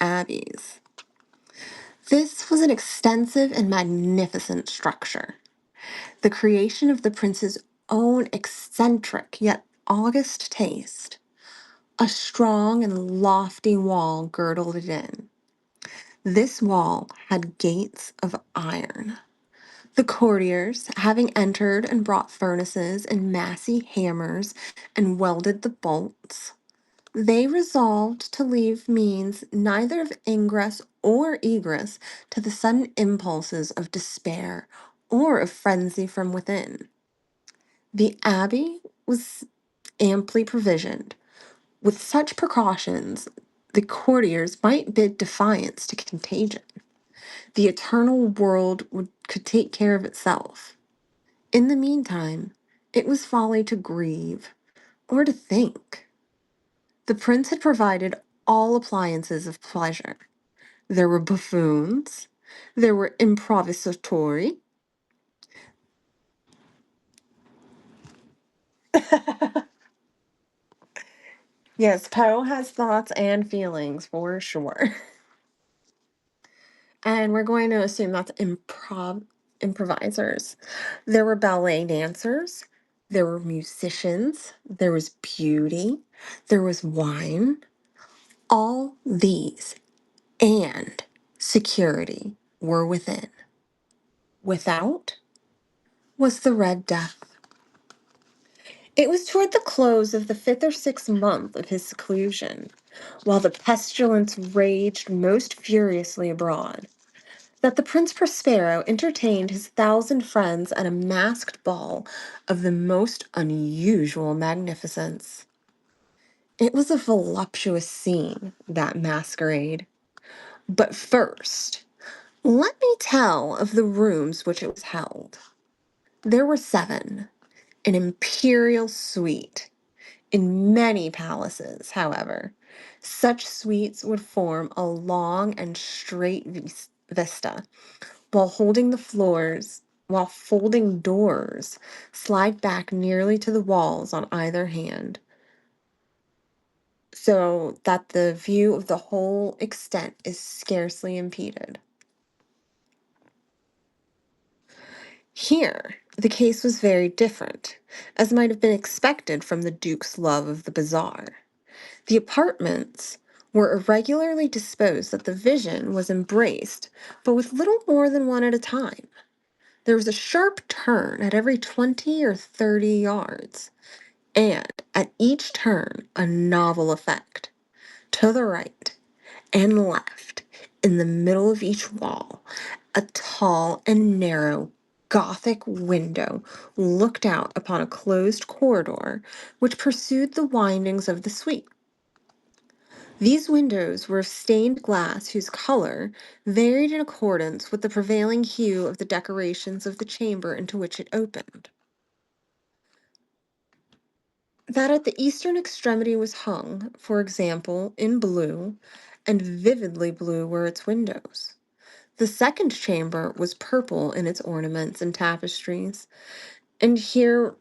abbeys. This was an extensive and magnificent structure, the creation of the prince's own eccentric yet august taste. A strong and lofty wall girdled it in. This wall had gates of iron. The courtiers, having entered and brought furnaces and massy hammers and welded the bolts, they resolved to leave means neither of ingress or egress to the sudden impulses of despair or of frenzy from within. The abbey was amply provisioned. With such precautions, the courtiers might bid defiance to contagion. The eternal world could take care of itself. In the meantime, it was folly to grieve or to think. The prince had provided all appliances of pleasure. There were buffoons, there were improvisatori. Yes, Poe has thoughts and feelings for sure. And we're going to assume that's improvisers. There were ballet dancers, there were musicians, there was beauty, there was wine. All these and security were within. Without was the Red Death. It was toward the close of the 5th or 6th month of his seclusion, while the pestilence raged most furiously abroad, that the Prince Prospero entertained his 1,000 friends at a masked ball of the most unusual magnificence. It was a voluptuous scene, that masquerade. But first, let me tell of the rooms which it was held. There were 7, an imperial suite. In many palaces, however, such suites would form a long and straight vista, while folding doors slide back nearly to the walls on either hand, so that the view of the whole extent is scarcely impeded. Here, the case was very different, as might have been expected from the Duke's love of the bazaar. The apartments were irregularly disposed that the vision was embraced, but with little more than one at a time. There was a sharp turn at every 20 or 30 yards, and at each turn a novel effect. To the right and left, in the middle of each wall, a tall and narrow Gothic window looked out upon a closed corridor which pursued the windings of the suite. These windows were of stained glass whose color varied in accordance with the prevailing hue of the decorations of the chamber into which it opened. That at the eastern extremity was hung, for example, in blue, and vividly blue were its windows. The second chamber was purple in its ornaments and tapestries, and here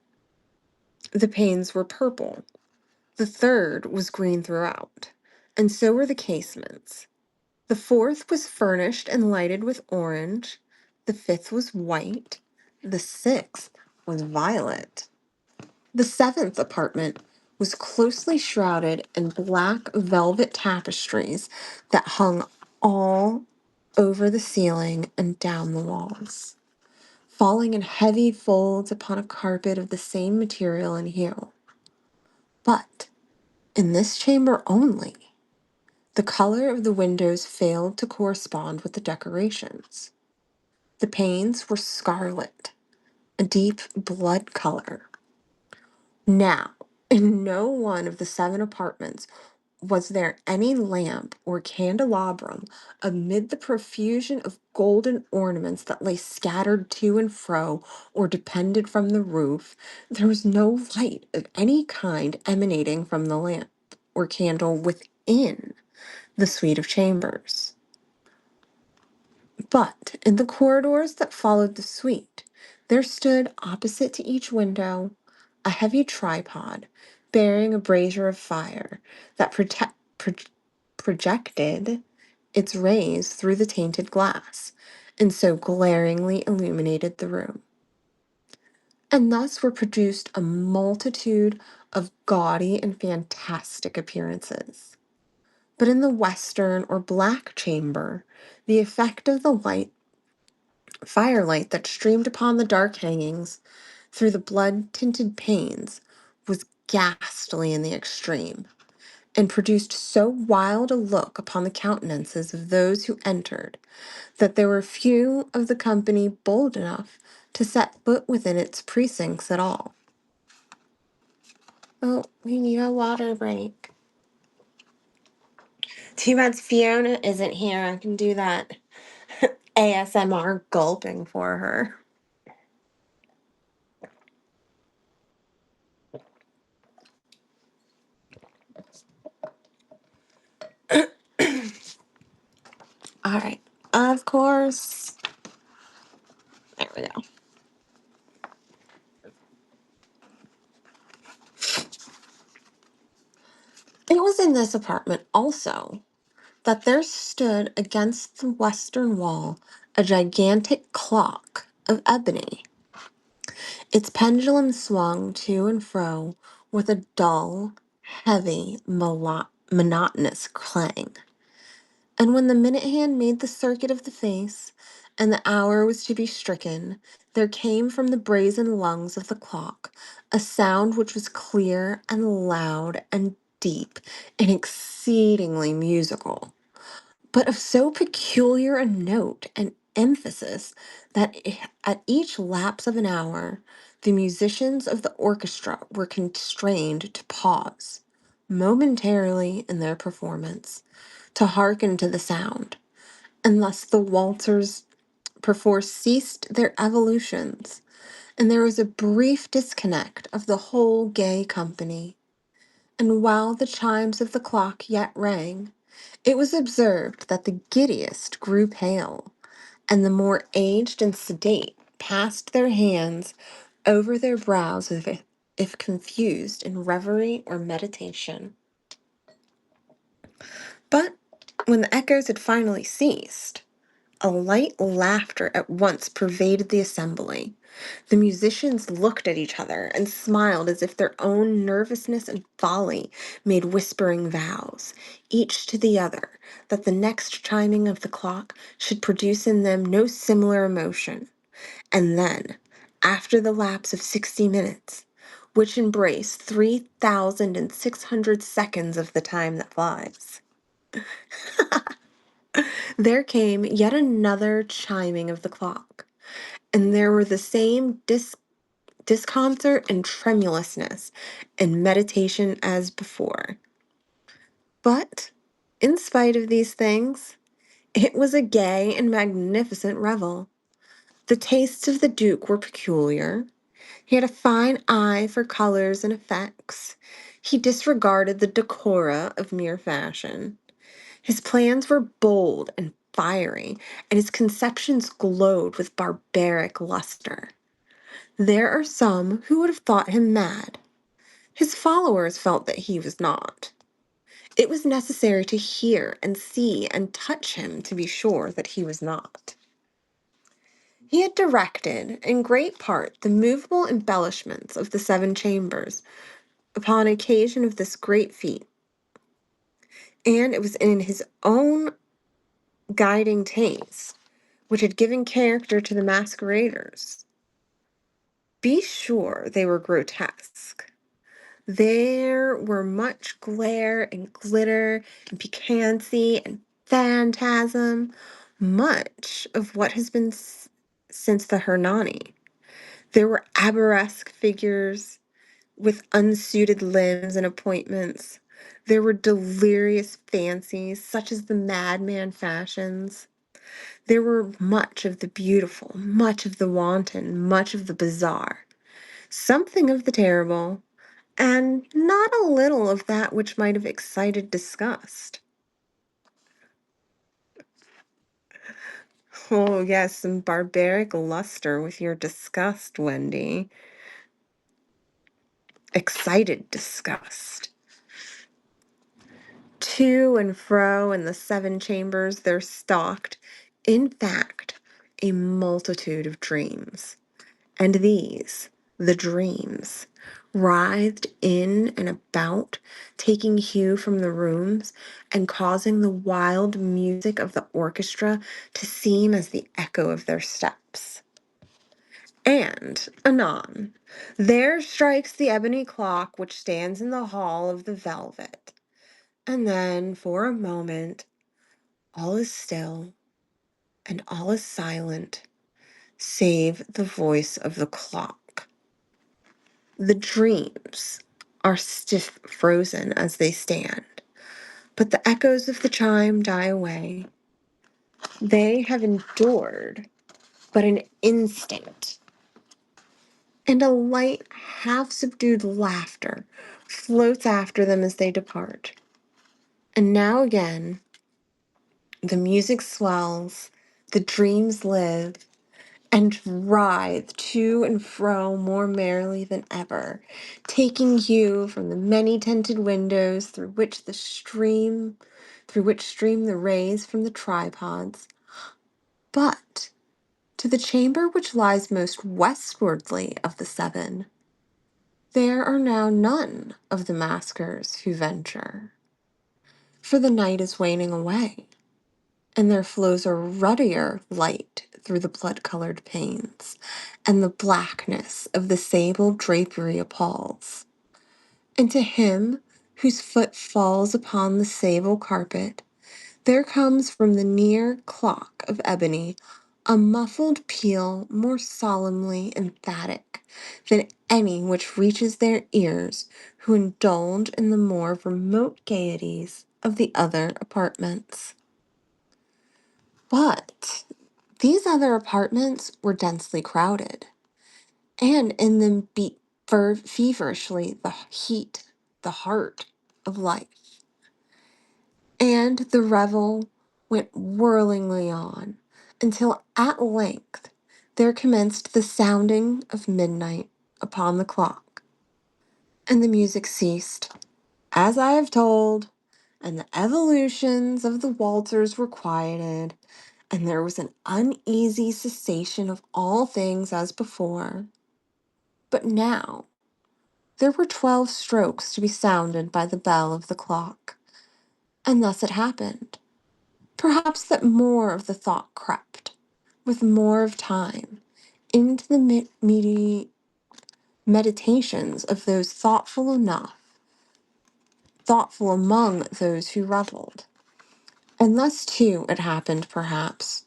the panes were purple. The third was green throughout, and so were the casements. The fourth was furnished and lighted with orange. The fifth was white. The sixth was violet. The seventh apartment was closely shrouded in black velvet tapestries that hung all over the ceiling and down the walls, falling in heavy folds upon a carpet of the same material and hue. But in this chamber only, the color of the windows failed to correspond with the decorations. The panes were scarlet, a deep blood color. Now, in no one of the seven apartments was there any lamp or candelabrum amid the profusion of golden ornaments that lay scattered to and fro or depended from the roof. There was no light of any kind emanating from the lamp or candle within the suite of chambers. But in the corridors that followed the suite, there stood opposite to each window a heavy tripod bearing a brazier of fire that projected its rays through the tainted glass and so glaringly illuminated the room. And thus were produced a multitude of gaudy and fantastic appearances. But in the western or black chamber, the effect of the firelight that streamed upon the dark hangings through the blood tinted panes was ghastly in the extreme, and produced so wild a look upon the countenances of those who entered that there were few of the company bold enough to set foot within its precincts at all. Oh, we need a water break. Too bad Fiona isn't here. I can do that ASMR gulping for her. All right. Of course. There we go. It was in this apartment also that there stood against the western wall a gigantic clock of ebony. Its pendulum swung to and fro with a dull, heavy, monotonous clang. And when the minute hand made the circuit of the face, and the hour was to be stricken, there came from the brazen lungs of the clock a sound which was clear and loud and deep and exceedingly musical, but of so peculiar a note and emphasis that at each lapse of an hour, the musicians of the orchestra were constrained to pause momentarily in their performance to hearken to the sound, and thus the waltzers perforce ceased their evolutions, and there was a brief disconnect of the whole gay company. And while the chimes of the clock yet rang, it was observed that the giddiest grew pale, and the more aged and sedate passed their hands over their brows if confused in reverie or meditation. But when the echoes had finally ceased, a light laughter at once pervaded the assembly. The musicians looked at each other and smiled as if their own nervousness and folly made whispering vows, each to the other, that the next chiming of the clock should produce in them no similar emotion. And then, after the lapse of 60 minutes, which embrace 3,600 seconds of the time that flies, there came yet another chiming of the clock, and there were the same disconcert and tremulousness and meditation as before. But, in spite of these things, it was a gay and magnificent revel. The tastes of the Duke were peculiar. He had a fine eye for colors and effects. He disregarded the decora of mere fashion. His plans were bold and fiery, and his conceptions glowed with barbaric luster. There are some who would have thought him mad. His followers felt that he was not. It was necessary to hear and see and touch him to be sure that he was not. He had directed, in great part, the movable embellishments of the seven chambers upon occasion of this great feat, and it was in his own guiding taste which had given character to the masqueraders. Be sure they were grotesque. There were much glare and glitter and piquancy and phantasm, much of what has been since the Hernani. There were arabesque figures with unsuited limbs and appointments. There were delirious fancies, such as the madman fashions. There were much of the beautiful, much of the wanton, much of the bizarre, something of the terrible, and not a little of that which might have excited disgust. Oh, yes, some barbaric luster with your disgust, Wendy. Excited disgust. To and fro in the seven chambers there stalked, in fact, a multitude of dreams. And these, the dreams, writhed in and about, taking hue from the rooms and causing the wild music of the orchestra to seem as the echo of their steps. And, anon, there strikes the ebony clock which stands in the hall of the velvet. And then, for a moment, all is still and all is silent, save the voice of the clock. The dreams are stiff frozen as they stand, but the echoes of the chime die away. They have endured but an instant, and a light, half subdued laughter floats after them as they depart. And now again, the music swells, the dreams live, and writhe to and fro more merrily than ever, taking hue from the many tinted windows through which stream the rays from the tripods. But to the chamber which lies most westwardly of the seven, there are now none of the maskers who venture, for the night is waning away, and there flows a ruddier light through the blood-colored panes, and the blackness of the sable drapery appalls. And to him whose foot falls upon the sable carpet, there comes from the near clock of ebony a muffled peal more solemnly emphatic than any which reaches their ears who indulge in the more remote gaieties of the other apartments. But these other apartments were densely crowded, and in them beat feverishly the heat, the heart of life. And the revel went whirlingly on until at length there commenced the sounding of midnight upon the clock, and the music ceased, as I have told, and the evolutions of the waltzers were quieted, and there was an uneasy cessation of all things as before. But now there were 12 strokes to be sounded by the bell of the clock, and thus it happened, perhaps, that more of the thought crept, with more of time, into the meditations of those thoughtful among those who reveled. And thus, too, it happened, perhaps,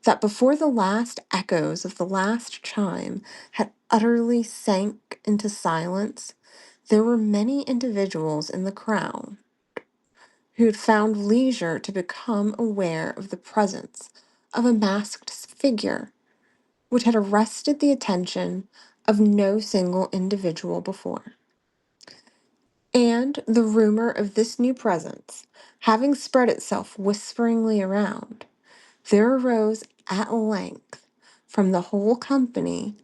that before the last echoes of the last chime had utterly sank into silence, there were many individuals in the crowd who had found leisure to become aware of the presence of a masked figure which had arrested the attention of no single individual before. And the rumor of this new presence having spread itself whisperingly around, there arose at length from the whole company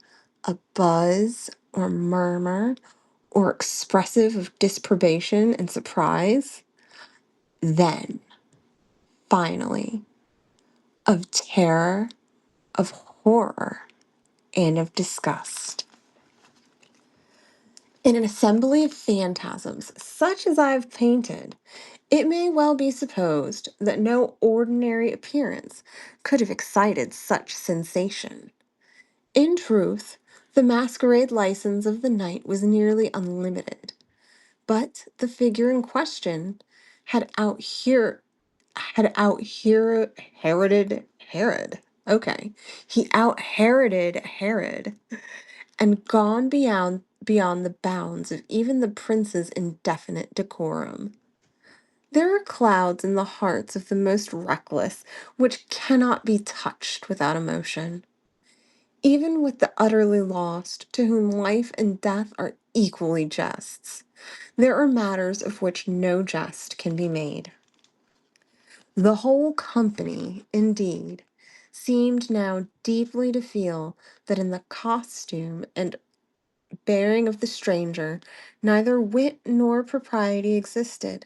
a buzz or murmur or expressive of disprobation and surprise, Then, finally, of terror, of horror, and of disgust. In an assembly of phantasms, such as I have painted, it may well be supposed that no ordinary appearance could have excited such sensation. In truth, the masquerade license of the night was nearly unlimited, but the figure in question had Heroded Herod. Okay, he out Heroded Herod and gone beyond the bounds of even the prince's indefinite decorum. There are clouds in the hearts of the most reckless which cannot be touched without emotion. Even with the utterly lost, to whom life and death are equally jests, there are matters of which no jest can be made. The whole company, indeed, seemed now deeply to feel that in the costume and bearing of the stranger neither wit nor propriety existed.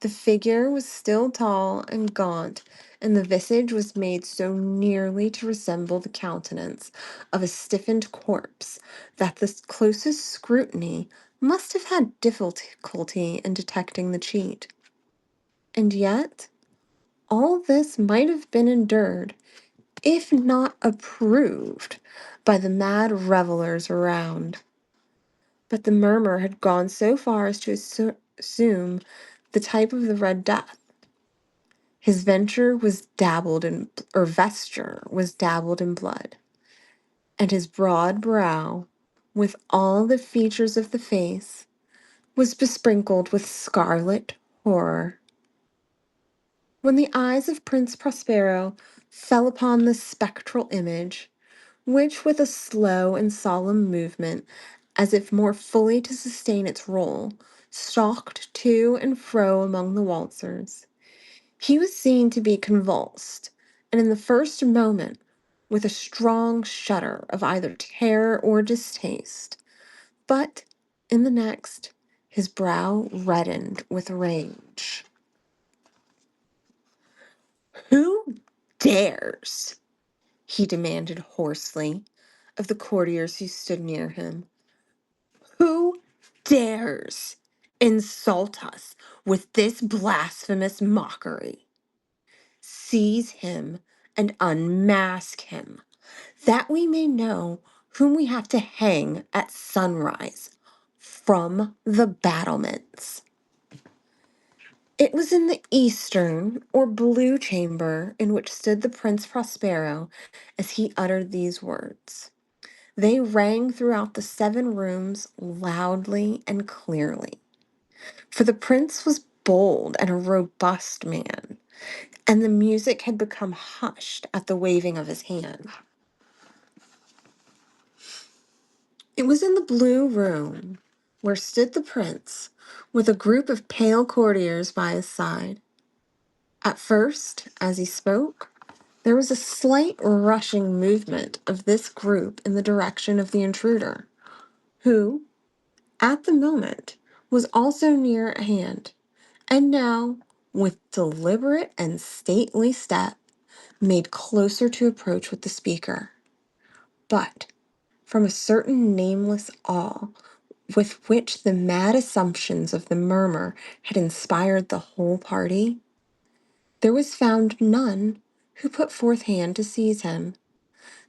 The figure was still tall and gaunt, and the visage was made so nearly to resemble the countenance of a stiffened corpse that the closest scrutiny must have had difficulty in detecting the cheat. And yet, all this might have been endured, if not approved, by the mad revelers around. But the murmur had gone so far as to assume the type of the Red Death. His vesture was dabbled in blood, and his broad brow, with all the features of the face, was besprinkled with scarlet horror. When the eyes of Prince Prospero fell upon this spectral image, which with a slow and solemn movement, as if more fully to sustain its role, stalked to and fro among the waltzers, he was seen to be convulsed, and in the first moment, with a strong shudder of either terror or distaste, but in the next, his brow reddened with rage. "Who dares?" he demanded hoarsely of the courtiers who stood near him. "Who dares insult us with this blasphemous mockery? Seize him and unmask him, that we may know whom we have to hang at sunrise from the battlements." It was in the eastern or blue chamber in which stood the Prince Prospero as he uttered these words. They rang throughout the 7 rooms loudly and clearly. For the prince was bold and a robust man, and the music had become hushed at the waving of his hand. It was in the blue room where stood the prince, with a group of pale courtiers by his side. At first, as he spoke, there was a slight rushing movement of this group in the direction of the intruder, who, at the moment, was also near at hand, and now, with deliberate and stately step, made closer to approach with the speaker. But, from a certain nameless awe with which the mad assumptions of the murmur had inspired the whole party, there was found none who put forth hand to seize him,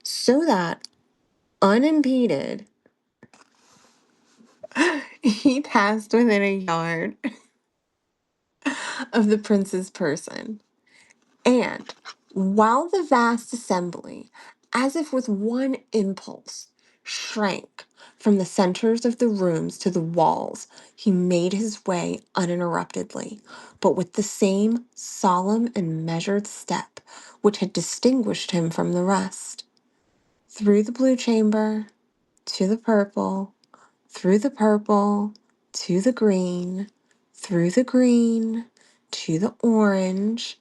so that, unimpeded, he passed within a yard of the prince's person. And while the vast assembly, as if with one impulse, shrank from the centers of the rooms to the walls, he made his way uninterruptedly, but with the same solemn and measured step which had distinguished him from the rest, through the blue chamber, to the purple, through the purple, to the green, through the green, to the orange,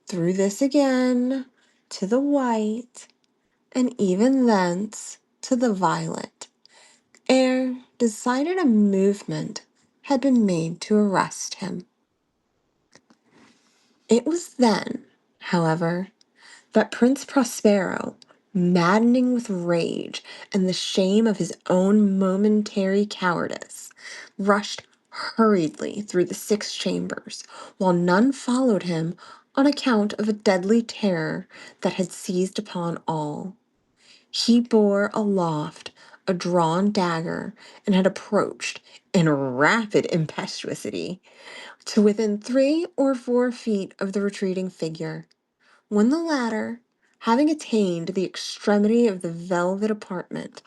through this again, to the white, and even thence to the violet, ere decided a movement had been made to arrest him. It was then, however, that Prince Prospero, maddening with rage and the shame of his own momentary cowardice, rushed hurriedly through the 6 chambers, while none followed him on account of a deadly terror that had seized upon all. He bore aloft a drawn dagger and had approached in rapid impetuosity to within 3 or 4 feet of the retreating figure, when the latter, having attained the extremity of the velvet apartment,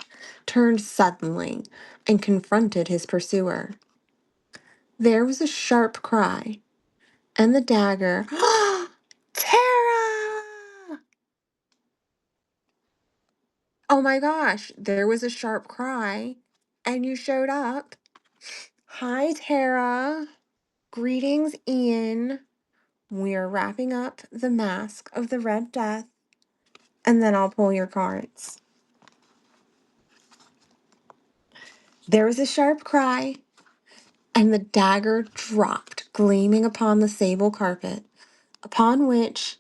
turned suddenly and confronted his pursuer. There was a sharp cry, and the dagger, Tara! Oh my gosh, there was a sharp cry, and you showed up. Hi, Tara. Greetings, Ian. We're wrapping up the Mask of the Red Death, and then I'll pull your cards. There was a sharp cry, and the dagger dropped, gleaming upon the sable carpet, upon which,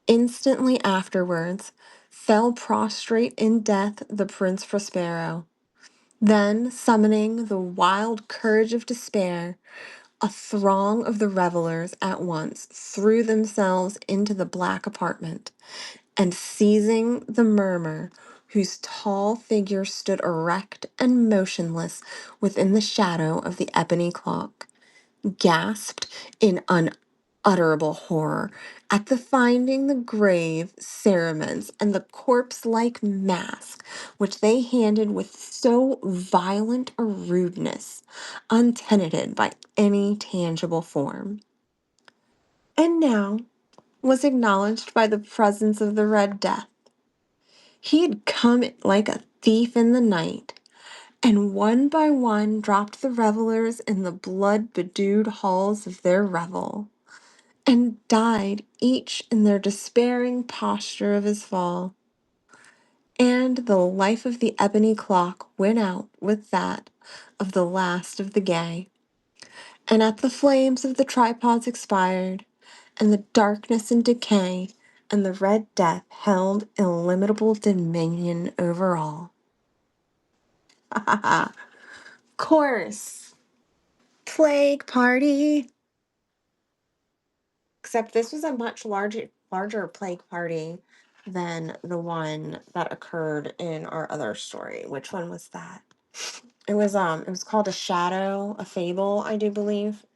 instantly afterwards, fell prostrate in death the Prince Prospero. Then, summoning the wild courage of despair, a throng of the revelers at once threw themselves into the black apartment, and seizing the murmur, whose tall figure stood erect and motionless within the shadow of the ebony clock, gasped in unutterable horror at the finding the grave cerements and the corpse-like mask which they handed with so violent a rudeness, untenanted by any tangible form. And now was acknowledged by the presence of the Red Death. He had come like a thief in the night, and one by one dropped the revelers in the blood-bedewed halls of their revel, and died each in their despairing posture of his fall. And the life of the ebony clock went out with that of the last of the gay. And at the flames of the tripods expired, and the darkness and decay, and the Red Death held illimitable dominion over all. Ha ha! Course! Plague party! Except this was a much larger plague party than the one that occurred in our other story. Which one was that? It was called a fable, I do believe.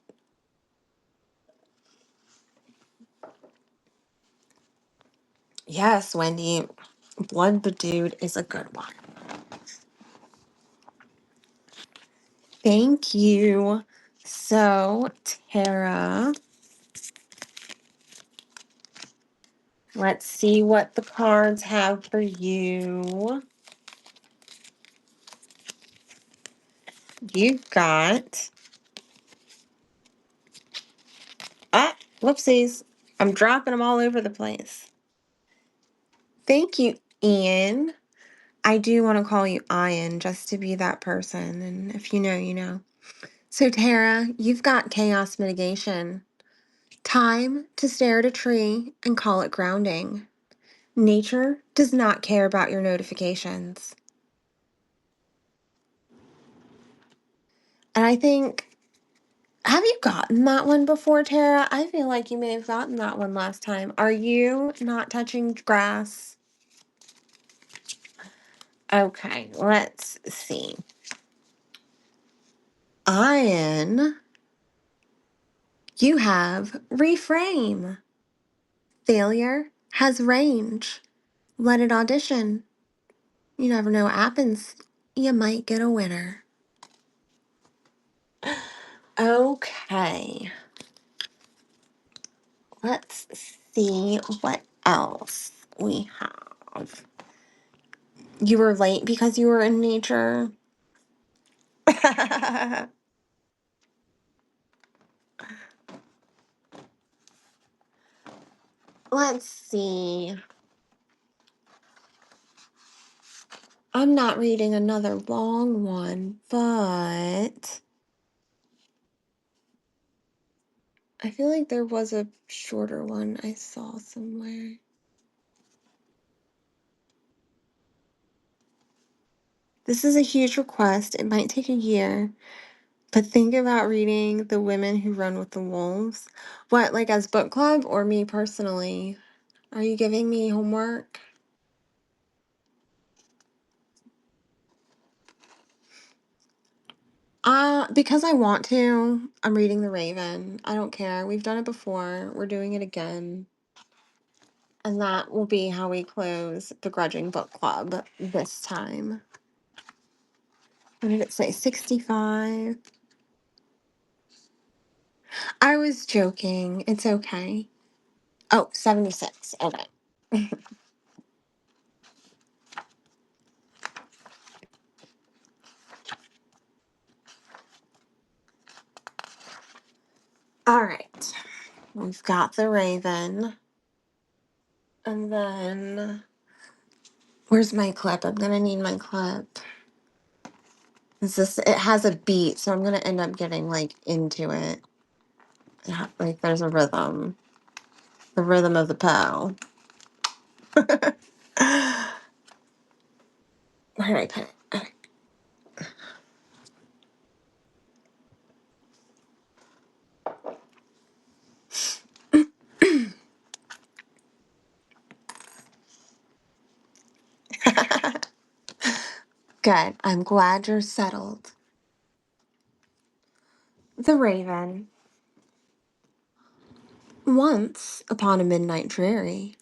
Yes, Wendy, Blood Bedewed is a good one. Thank you. So, Tara, let's see what the cards have for you. You've got whoopsies. I'm dropping them all over the place. Thank you, Ian. I do want to call you Ian just to be that person. And if you know, you know. So, Tara, you've got chaos mitigation. Time to stare at a tree and call it grounding. Nature does not care about your notifications. And I think, have you gotten that one before, Tara? I feel like you may have gotten that one last time. Are you not touching grass? Okay, let's see. Ian, you have reframe. Failure has range. Let it audition. You never know what happens. You might get a winner. Okay, let's see what else we have. You were late because you were in nature. Let's see. I'm not reading another long one, but I feel like there was a shorter one I saw somewhere. This is a huge request. It might take a year, but think about reading The Women Who Run with the Wolves. What, like as book club or me personally? Are you giving me homework? Because I want to, I'm reading The Raven. I don't care. We've done it before. We're doing it again. And that will be how we close Begrudging Book Club this time. What did it say? 65? I was joking. It's okay. Oh, 76. Okay. All right. We've got The Raven. And then, where's my clip? I'm going to need my clip. It has a beat, so I'm going to end up getting like into it. Yeah, like there's a rhythm. The rhythm of the pow. Where did I put it? Okay. Good. I'm glad you're settled. The Raven. Once, upon a midnight dreary,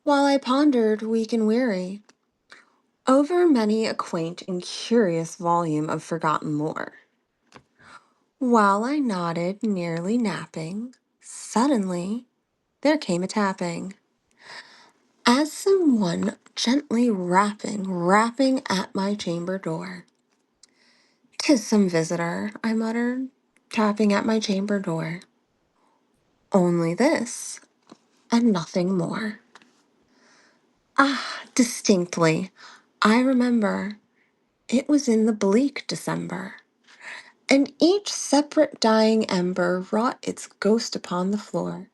while I pondered weak and weary, over many a quaint and curious volume of forgotten lore, while I nodded, nearly napping, suddenly there came a tapping, as someone gently rapping at my chamber door. "'Tis some visitor," I muttered, tapping at my chamber door. Only this, and nothing more. Ah, distinctly, I remember it was in the bleak December, and each separate dying ember wrought its ghost upon the floor.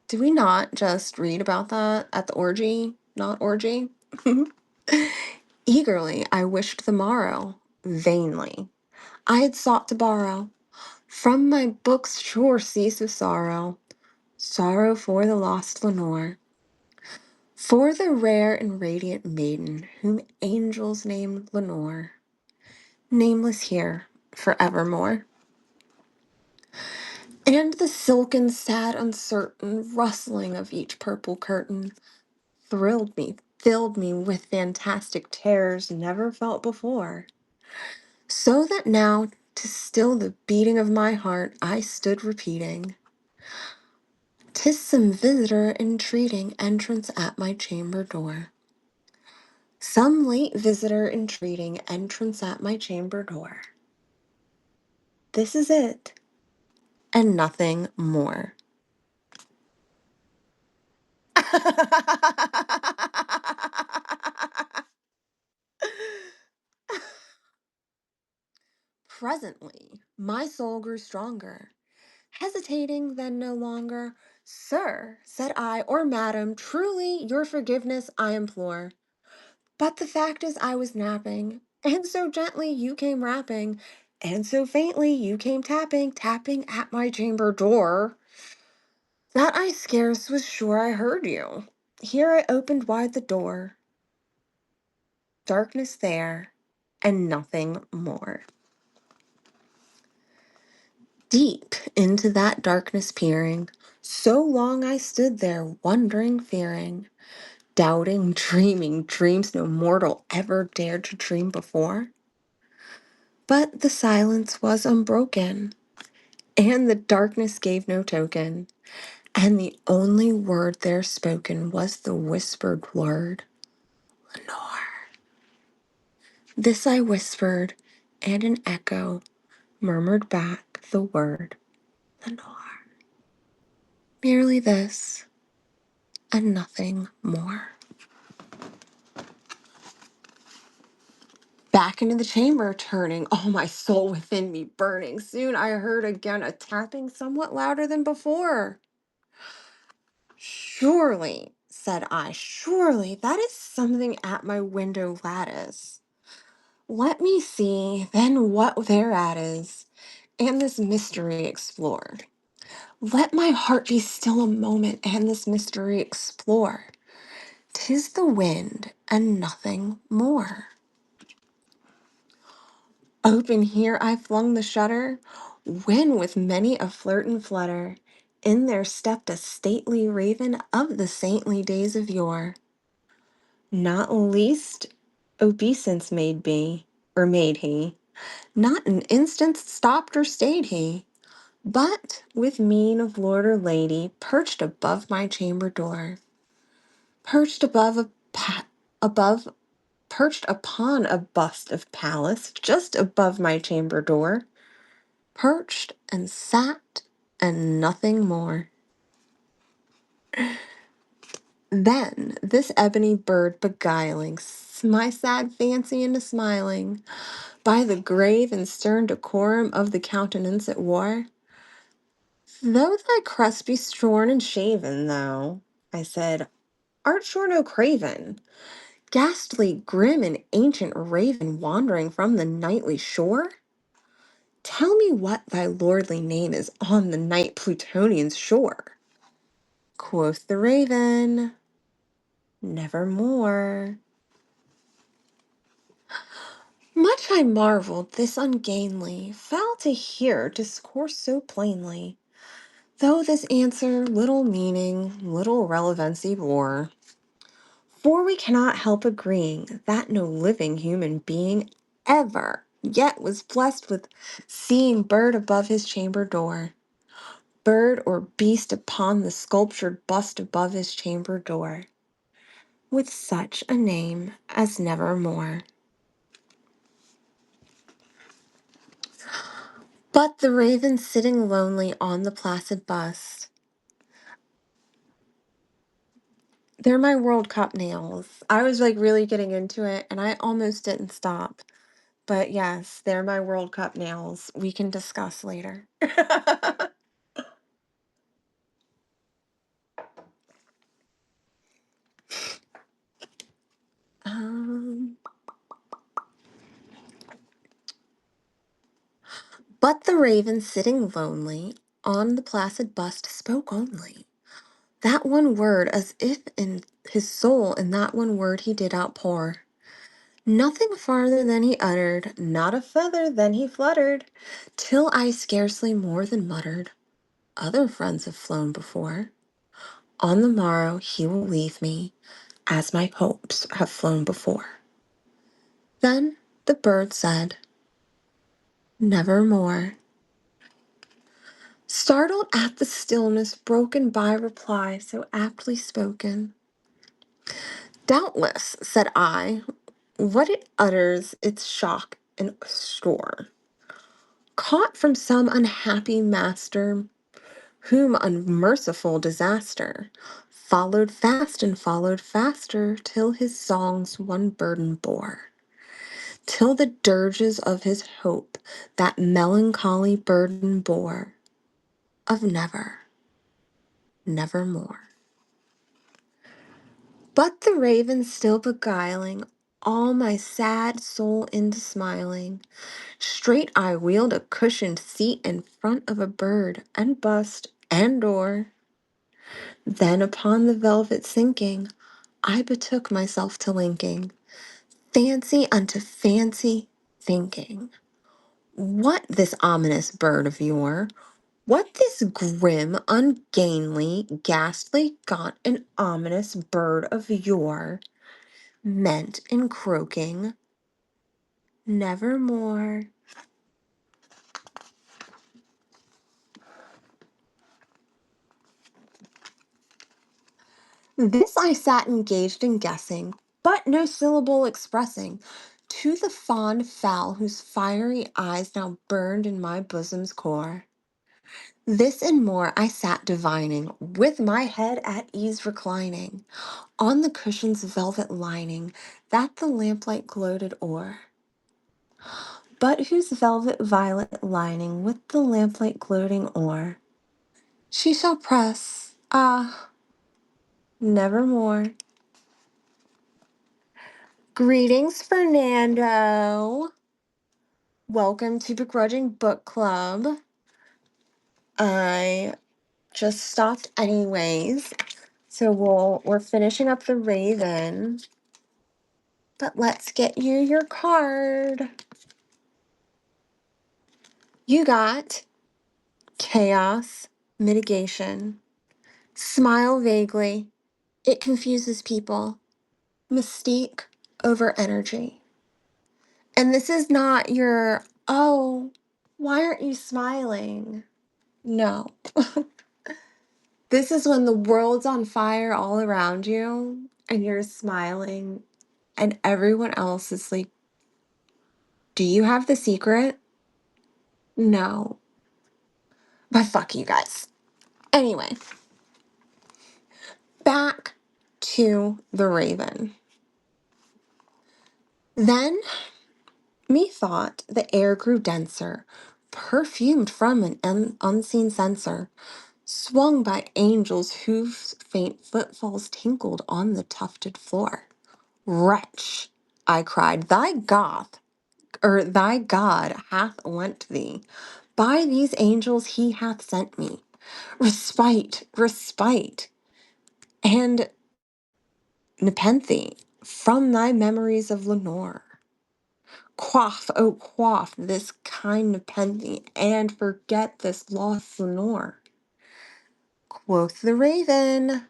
Did we not just read about that at the orgy? Not orgy? Eagerly I wished the morrow, vainly. I had sought to borrow from my book's sure cease of sorrow, sorrow for the lost Lenore, for the rare and radiant maiden whom angels named Lenore, nameless here forevermore. And the silken, sad, uncertain rustling of each purple curtain thrilled me, filled me with fantastic terrors never felt before. So that now, to still the beating of my heart, I stood repeating, "'Tis some visitor entreating entrance at my chamber door. Some late visitor entreating entrance at my chamber door. This is it, and nothing more." Presently, my soul grew stronger, hesitating then no longer. "Sir," said I, "or madam, truly your forgiveness I implore. But the fact is I was napping, and so gently you came rapping, and so faintly you came tapping at my chamber door, that I scarce was sure I heard you. Here I opened wide the door. Darkness there, and nothing more." Deep into that darkness peering, so long I stood there, wondering, fearing, doubting, dreaming dreams no mortal ever dared to dream before. But the silence was unbroken, and the darkness gave no token, and the only word there spoken was the whispered word, "Lenore." This I whispered, and an echo murmured back the word, "Lenore." Merely this, and nothing more. Back into the chamber, turning, all my soul within me burning. Soon I heard again a tapping somewhat louder than before. Surely, said I, surely that is something at my window lattice. Let me see then what thereat is, and this mystery explore. Let my heart be still a moment, and this mystery explore. 'Tis the wind, and nothing more. Open here I flung the shutter, when with many a flirt and flutter, in there stepped a stately raven of the saintly days of yore. Not least obeisance made he. Not an instant stopped or stayed he, but with mien of lord or lady, perched above my chamber door, perched above perched upon a bust of Pallas, just above my chamber door, perched and sat and nothing more. Then this ebony bird beguiling my sad fancy into smiling, by the grave and stern decorum of the countenance it wore. Though thy crest be shorn and shaven, thou, I said, art sure no craven, ghastly, grim, and ancient raven wandering from the nightly shore? Tell me what thy lordly name is on the night Plutonian's shore. Quoth the raven, nevermore. Much I marveled this ungainly fowl to hear discourse so plainly, though this answer little meaning, little relevancy bore. For we cannot help agreeing that no living human being ever yet was blessed with seeing bird above his chamber door, bird or beast upon the sculptured bust above his chamber door, with such a name as nevermore. But the raven sitting lonely on the placid bust, they're my World Cup nails. I was like really getting into it and I almost didn't stop. But yes, they're my World Cup nails. We can discuss later. um, but the raven sitting lonely on the placid bust spoke only that one word, as if in his soul in that one word he did outpour. Nothing farther than he uttered, not a feather than he fluttered, till I scarcely more than muttered, other friends have flown before. On the morrow he will leave me, as my hopes have flown before. Then the bird said, nevermore. Startled at the stillness broken by reply so aptly spoken. Doubtless, said I, what it utters its shock and store. Caught from some unhappy master, whom unmerciful disaster followed faster, till his songs one burden bore, till the dirges of his hope that melancholy burden bore, of never, nevermore. But the raven still beguiling all my sad soul into smiling, straight I wheeled a cushioned seat in front of a bird and bust and door. Then upon the velvet sinking, I betook myself to linking fancy unto fancy, thinking, what this ominous bird of yore, what this grim, ungainly, ghastly, gaunt, and ominous bird of yore meant in croaking, nevermore. This I sat engaged in guessing, but no syllable expressing, to the fond fowl whose fiery eyes now burned in my bosom's core. This and more I sat divining, with my head at ease reclining, on the cushion's velvet lining, that the lamplight gloated o'er. but whose velvet violet lining with the lamplight gloating o'er she shall press, ah, nevermore. Greetings, Fernando. Welcome to Begrudging Book Club. I just stopped anyways, so we're finishing up the Raven. But let's get you your card. You got chaos, mitigation, smile vaguely. It confuses people. Mystique over energy. And this is not your, oh, why aren't you smiling? No. This is when the world's on fire all around you and you're smiling and everyone else is like, do you have the secret? No. But fuck you guys. Anyway, back to the Raven. Then methought the air grew denser, perfumed from an unseen censer, swung by angels whose faint footfalls tinkled on the tufted floor. Wretch, I cried, thy God hath lent thee. By these angels he hath sent me. Respite, respite, and nepenthe from thy memories of Lenore. Quaff, oh quaff this kind nepenthe, and forget this lost Lenore. Quoth the Raven,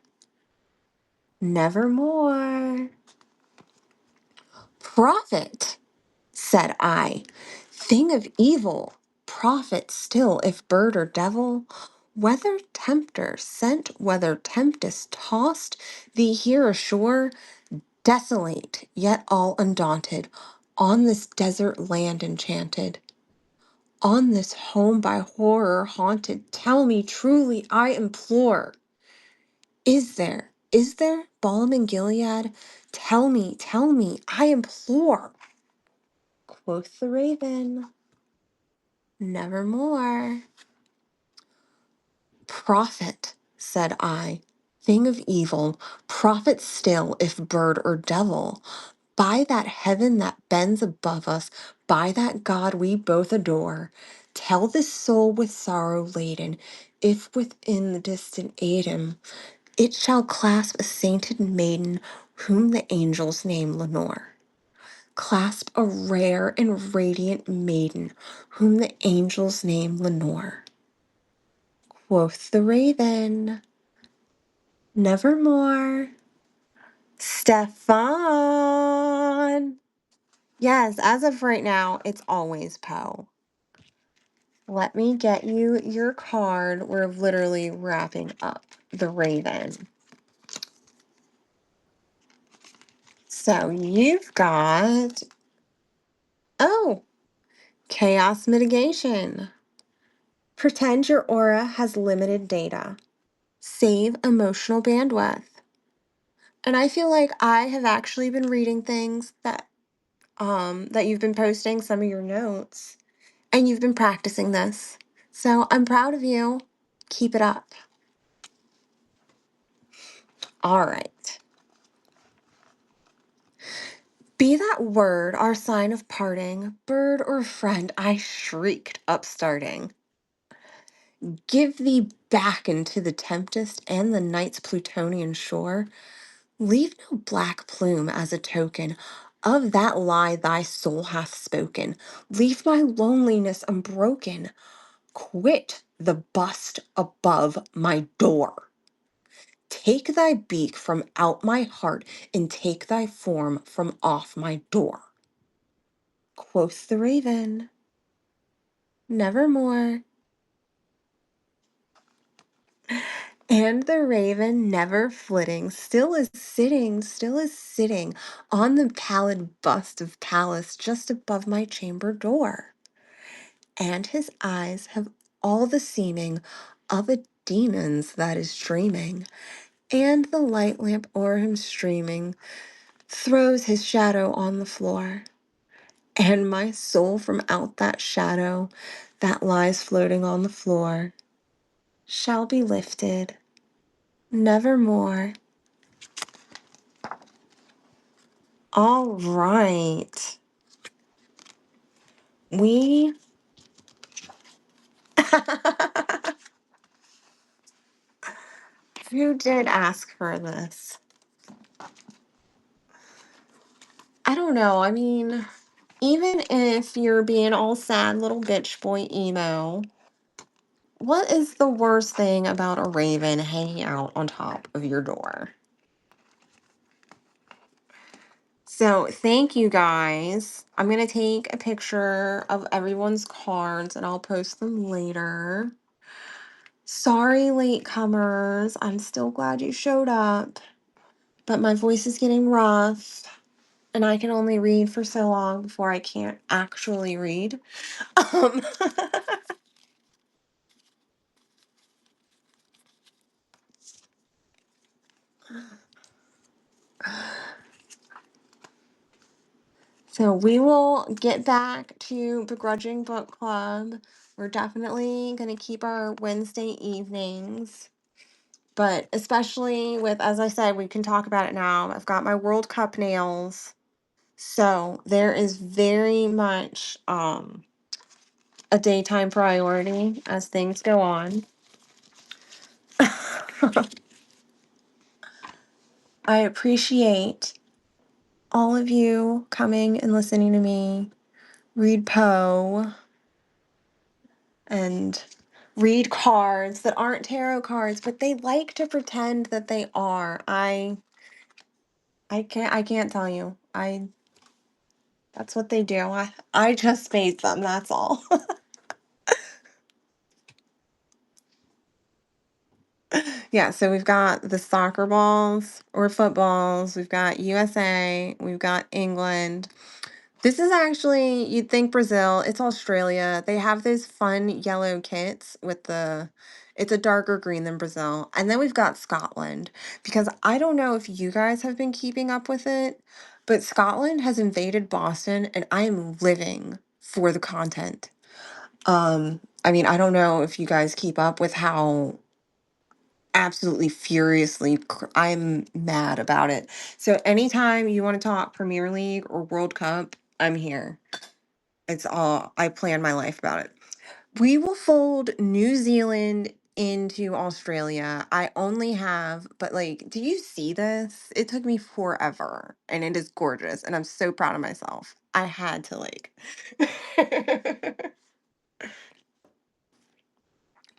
nevermore. Prophet, said I, thing of evil, prophet still, if bird or devil, whether tempter sent, whether tempest tossed thee here ashore, desolate, yet all undaunted, on this desert land enchanted, on this home by horror haunted, tell me truly, I implore, is there balm in Gilead? Tell me, I implore. Quoth the Raven, nevermore. Prophet, said I, thing of evil, prophet still, if bird or devil, by that heaven that bends above us, by that God we both adore, tell this soul with sorrow laden, if within the distant Adam, it shall clasp a sainted maiden whom the angels name Lenore. Clasp a rare and radiant maiden whom the angels name Lenore. Quoth the Raven, nevermore. Stefan! Yes, as of right now, it's always Poe. Let me get you your card. We're literally wrapping up the Raven. So you've got, oh, chaos mitigation. Pretend your aura has limited data. Save emotional bandwidth. And I feel like I have actually been reading things that you've been posting, some of your notes, and you've been practicing this. So I'm proud of you. Keep it up. All right. Be that word our sign of parting, bird or friend, I shrieked, upstarting. Give thee back into the tempest and the night's Plutonian shore. Leave no black plume as a token of that lie thy soul hath spoken. Leave my loneliness unbroken. Quit the bust above my door. Take thy beak from out my heart, and take thy form from off my door. Quoth the Raven, nevermore. And the Raven, never flitting, still is sitting on the pallid bust of Pallas just above my chamber door. And his eyes have all the seeming of a demon's that is dreaming, and the light lamp o'er him streaming throws his shadow on the floor. and my soul from out that shadow that lies floating on the floor shall be lifted nevermore. All right. We who did ask for this? I don't know. I mean, even if you're being all sad little bitch boy emo, what is the worst thing about a raven hanging out on top of your door? So, thank you guys. I'm going to take a picture of everyone's cards and I'll post them later. Sorry, latecomers. I'm still glad you showed up, but my voice is getting rough and I can only read for so long before I can't actually read. Um, so we will get back to Begrudging Book Club. We're definitely going to keep our Wednesday evenings, but especially with, as I said, we can talk about it now. I've got my World Cup nails. So there is very much a daytime priority as things go on. I appreciate all of you coming and listening to me read Poe and read cards that aren't tarot cards, but they like to pretend that they are. I can't tell you. That's what they do. I just made them, that's all. Yeah, so we've got the soccer balls or footballs, we've got USA, we've got England. This is actually, you'd think Brazil, it's Australia. They have those fun yellow kits with it's a darker green than Brazil. And then we've got Scotland, because I don't know if you guys have been keeping up with it, but Scotland has invaded Boston and I am living for the content. I mean, I don't know if you guys keep up with how absolutely furiously I'm mad about it. So anytime you want to talk Premier League or World Cup, I'm here. It's all I plan my life about it. We will fold New Zealand into Australia. I only have, but like, do you see this? It took me forever and it is gorgeous and I'm so proud of myself. I had to like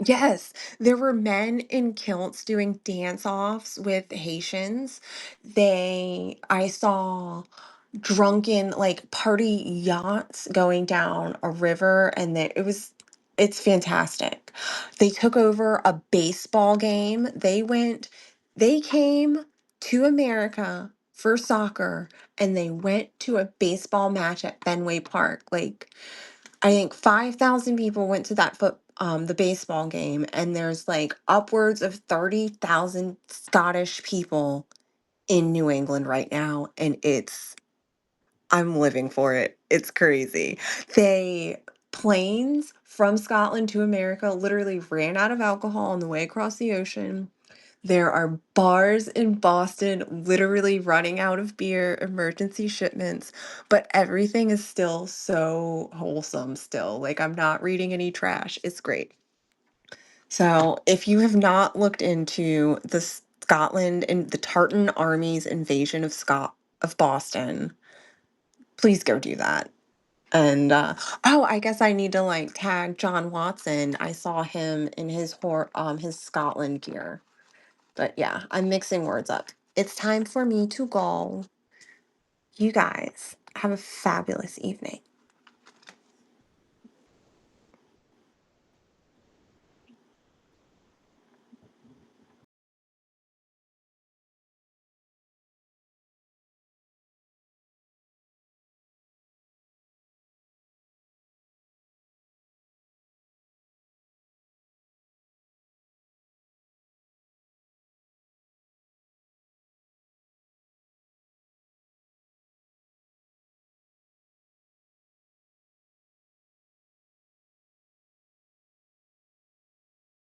Yes, there were men in kilts doing dance offs with Haitians. I saw drunken, like party yachts going down a river, and it's fantastic. They took over a baseball game. They came to America for soccer, and they went to a baseball match at Fenway Park. Like, I think 5,000 people went to the baseball game, and there's like upwards of 30,000 Scottish people in New England right now, and I'm living for it. It's crazy. They Planes from Scotland to America literally ran out of alcohol on the way across the ocean. There are bars in Boston literally running out of beer, emergency shipments, but everything is still so wholesome still. Like, I'm not reading any trash. It's great. So, if you have not looked into the Scotland and the Tartan Army's invasion of Boston, please go do that. And oh, I guess I need to like tag John Watson. I saw him in his Scotland gear. But yeah, I'm mixing words up. It's time for me to go. You guys have a fabulous evening.